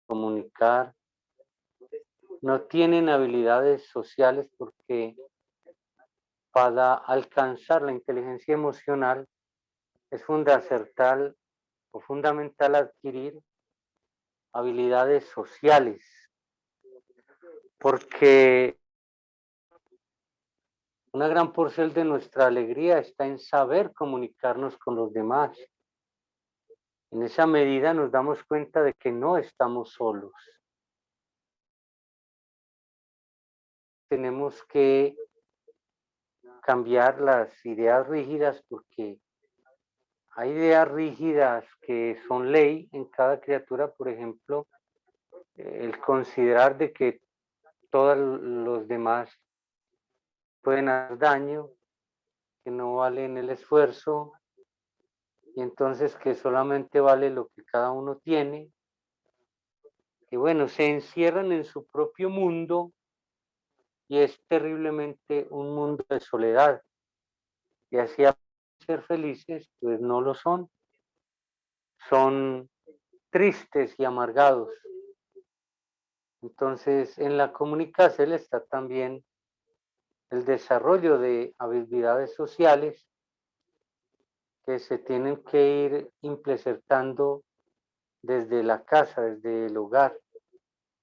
comunicar, no tienen habilidades sociales porque para alcanzar la inteligencia emocional es fundamental adquirir habilidades sociales, porque una gran porción de nuestra alegría está en saber comunicarnos con los demás. En esa medida nos damos cuenta de que no estamos solos. Tenemos que cambiar las ideas rígidas porque hay ideas rígidas que son ley en cada criatura, por ejemplo, el considerar de que todos los demás pueden hacer daño, que no valen el esfuerzo, y entonces que solamente vale lo que cada uno tiene, que bueno, se encierran en su propio mundo y es terriblemente un mundo de soledad, y así a ser felices, pues no lo son tristes y amargados. Entonces, en la comunicación está también el desarrollo de habilidades sociales que se tienen que ir implementando desde la casa, desde el hogar.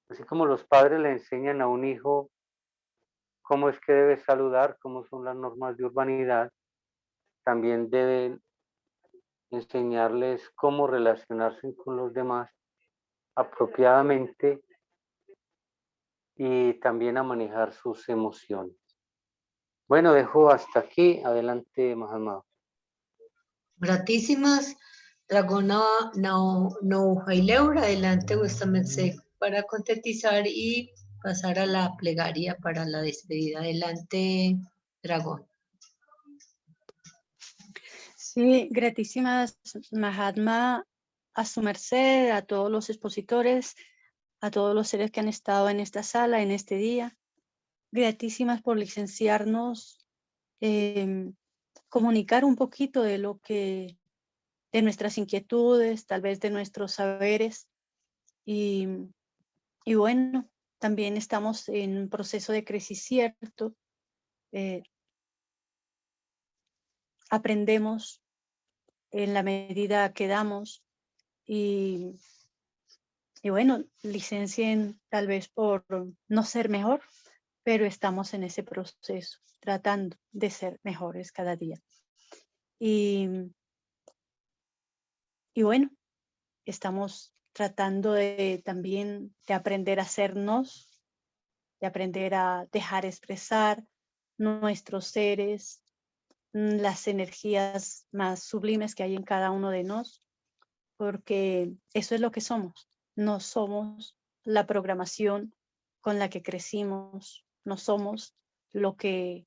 Así como los padres le enseñan a un hijo cómo es que debe saludar, cómo son las normas de urbanidad, también deben enseñarles cómo relacionarse con los demás apropiadamente y también a manejar sus emociones. Bueno, dejo hasta aquí. Adelante, Mahatma. Gratísimas. Dragona Nouhaileura, adelante vuestra merced para contetizar y pasar a la plegaria para la despedida. Adelante, Dragón. Sí, gratísimas, Mahatma, a su merced, a todos los expositores, a todos los seres que han estado en esta sala, en este día. Gratísimas por licenciarnos, comunicar un poquito de lo que, de nuestras inquietudes, tal vez de nuestros saberes. Y bueno, también estamos en un proceso de crecimiento. Aprendemos en la medida que damos y bueno, licencien tal vez por no ser mejor, pero estamos en ese proceso, tratando de ser mejores cada día. Y bueno, estamos tratando también de aprender a sernos, de aprender a dejar expresar nuestros seres, las energías más sublimes que hay en cada uno de nosotros, porque eso es lo que somos. No somos la programación con la que crecimos, no somos lo que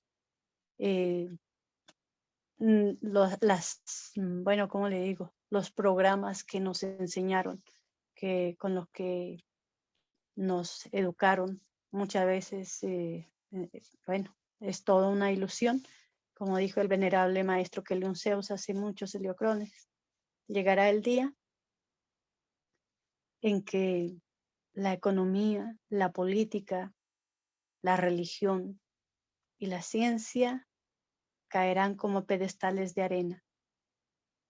bueno, ¿cómo le digo? Los programas que nos enseñaron, con los que nos educaron muchas veces, bueno, es toda una ilusión. Como dijo el venerable maestro Keliun Zeus hace muchos heliocrones, llegará el día en que la economía, la política, la religión y la ciencia caerán como pedestales de arena.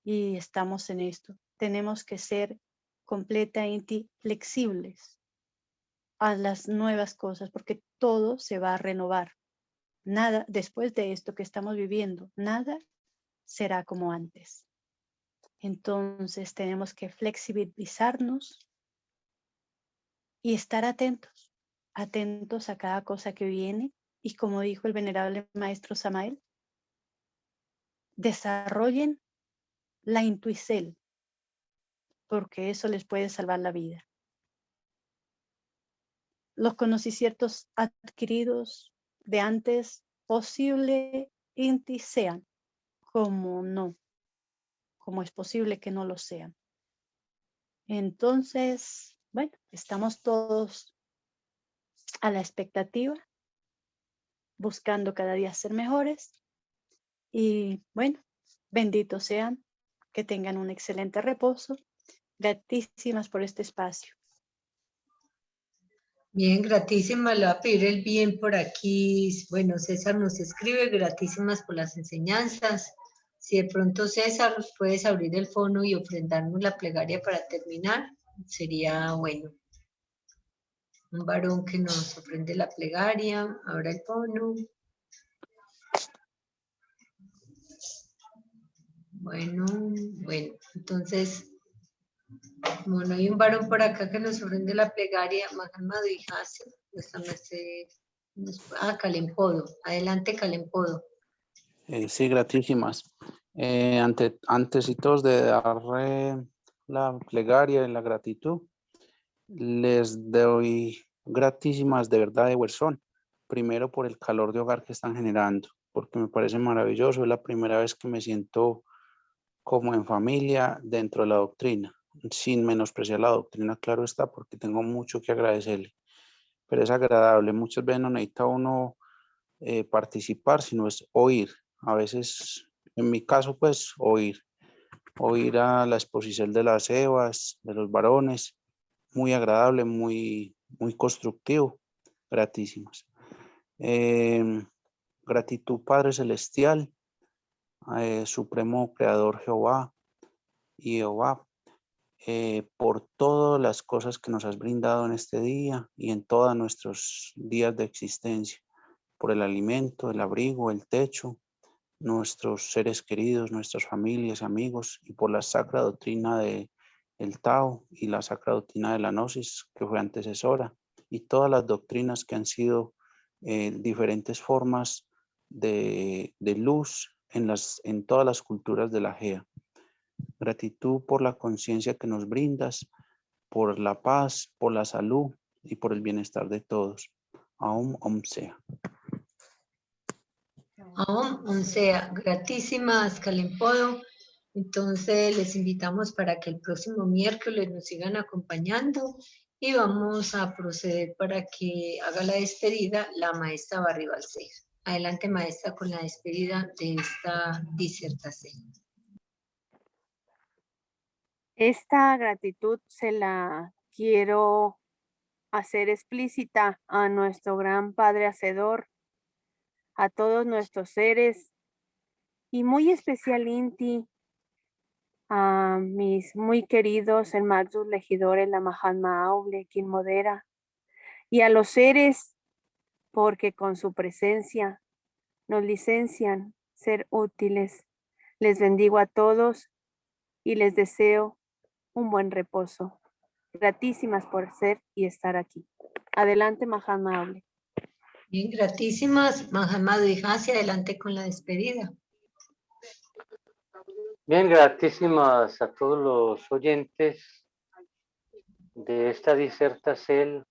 Y estamos en esto. Tenemos que ser completamente flexibles a las nuevas cosas, porque todo se va a renovar. Nada, después de esto que estamos viviendo, nada será como antes. Entonces tenemos que flexibilizarnos y estar atentos, atentos a cada cosa que viene. Y como dijo el venerable maestro Samael, desarrollen la intuición, porque eso les puede salvar la vida. Los conocimientos adquiridos de antes posiblemente sean, como no, como es posible que no lo sean. Entonces, bueno, estamos todos a la expectativa, buscando cada día ser mejores. Y bueno, benditos sean, que tengan un excelente reposo. Gratísimas por este espacio. Bien, gratísimas, le voy a pedir el bien por aquí. Bueno, César nos escribe, gratísimas por las enseñanzas. Si de pronto, César, puedes abrir el fono y ofrendarnos la plegaria para terminar, sería bueno. Un varón que nos ofrende la plegaria, abra el fono. Bueno, entonces, como no hay un varón por acá que nos ofrende la plegaria, Mahamad Hijase, Calempodo. Adelante, Calempodo. Sí, gratísimas. Antes y todos de dar la plegaria y la gratitud, les doy gratísimas de verdad de corazón. Primero por el calor de hogar que están generando, porque me parece maravilloso. Es la primera vez que me siento como en familia dentro de la doctrina, sin menospreciar la doctrina, claro está, porque tengo mucho que agradecerle. Pero es agradable. Muchas veces no necesita uno participar, sino es oír. A veces, en mi caso, pues oír a la exposición de las evas, de los varones, muy agradable, muy constructivo, gratísimas. Gratitud Padre Celestial, Supremo Creador Jehová y Jehová, por todas las cosas que nos has brindado en este día y en todos nuestros días de existencia, por el alimento, el abrigo, el techo, nuestros seres queridos, nuestras familias, amigos, y por la sacra doctrina del Tao y la sacra doctrina de la Gnosis, que fue antecesora, y todas las doctrinas que han sido diferentes formas de luz en todas las culturas de la Gea. Gratitud por la conciencia que nos brindas, por la paz, por la salud y por el bienestar de todos. Aum Om Sea. Aún sea, gratísimas, Calempodo. Entonces les invitamos para que el próximo miércoles nos sigan acompañando y vamos a proceder para que haga la despedida la maestra Barry Balcer. Adelante, maestra, con la despedida de esta disertación. Esta gratitud se la quiero hacer explícita a nuestro gran Padre Hacedor, a todos nuestros seres y muy especial Inti, a mis muy queridos hermanos legidores, la Mahatma Auble, quien modera, y a los seres porque con su presencia nos licencian ser útiles. Les bendigo a todos y les deseo un buen reposo. Gratísimas por ser y estar aquí. Adelante, Mahatma Aule. Bien, gratísimas. Mahatma Dvijasi, adelante con la despedida. Bien, gratísimas a todos los oyentes de esta disertación,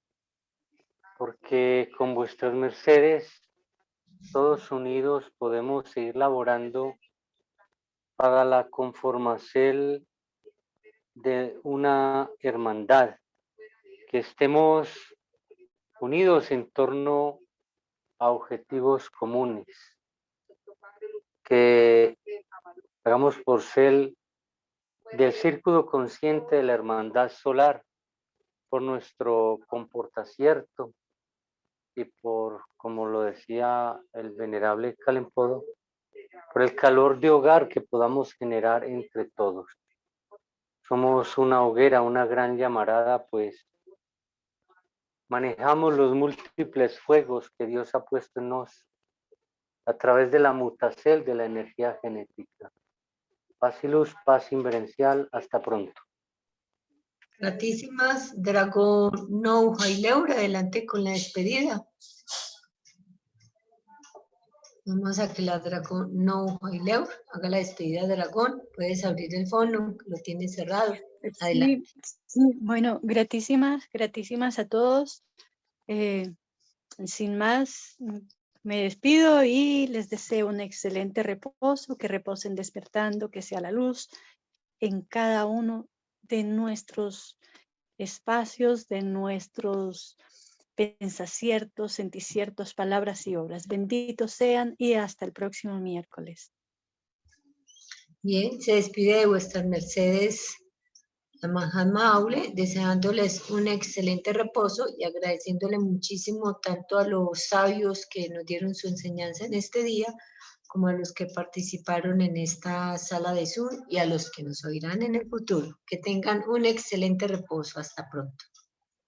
porque con vuestras mercedes, todos unidos podemos seguir laborando para la conformación de una hermandad, que estemos unidos en torno a objetivos comunes, que hagamos por ser del círculo consciente de la hermandad solar, por nuestro comportacierto y por, como lo decía el venerable Calempodo, por el calor de hogar que podamos generar entre todos. Somos una hoguera, una gran llamarada, pues manejamos los múltiples fuegos que Dios ha puesto en nos a través de la mutacel de la energía genética. Paz y luz, paz inverencial. Hasta pronto. Gratísimas, Dragón Nouja y Leura, adelante con la despedida. Vamos a que la Dragón Nouja y Leura haga la despedida, Dragón. Puedes abrir el fono, lo tienes cerrado. Adelante. Sí, bueno, gratísimas a todos. Sin más, me despido y les deseo un excelente reposo, que reposen despertando, que sea la luz en cada uno de nuestros espacios, de nuestros pensaciertos, senticiertos, palabras y obras. Benditos sean y hasta el próximo miércoles. Bien, se despide de vuestras mercedes la Mahatma Aule, deseándoles un excelente reposo y agradeciéndole muchísimo tanto a los sabios que nos dieron su enseñanza en este día, como a los que participaron en esta sala de Zoom y a los que nos oirán en el futuro. Que tengan un excelente reposo. Hasta pronto.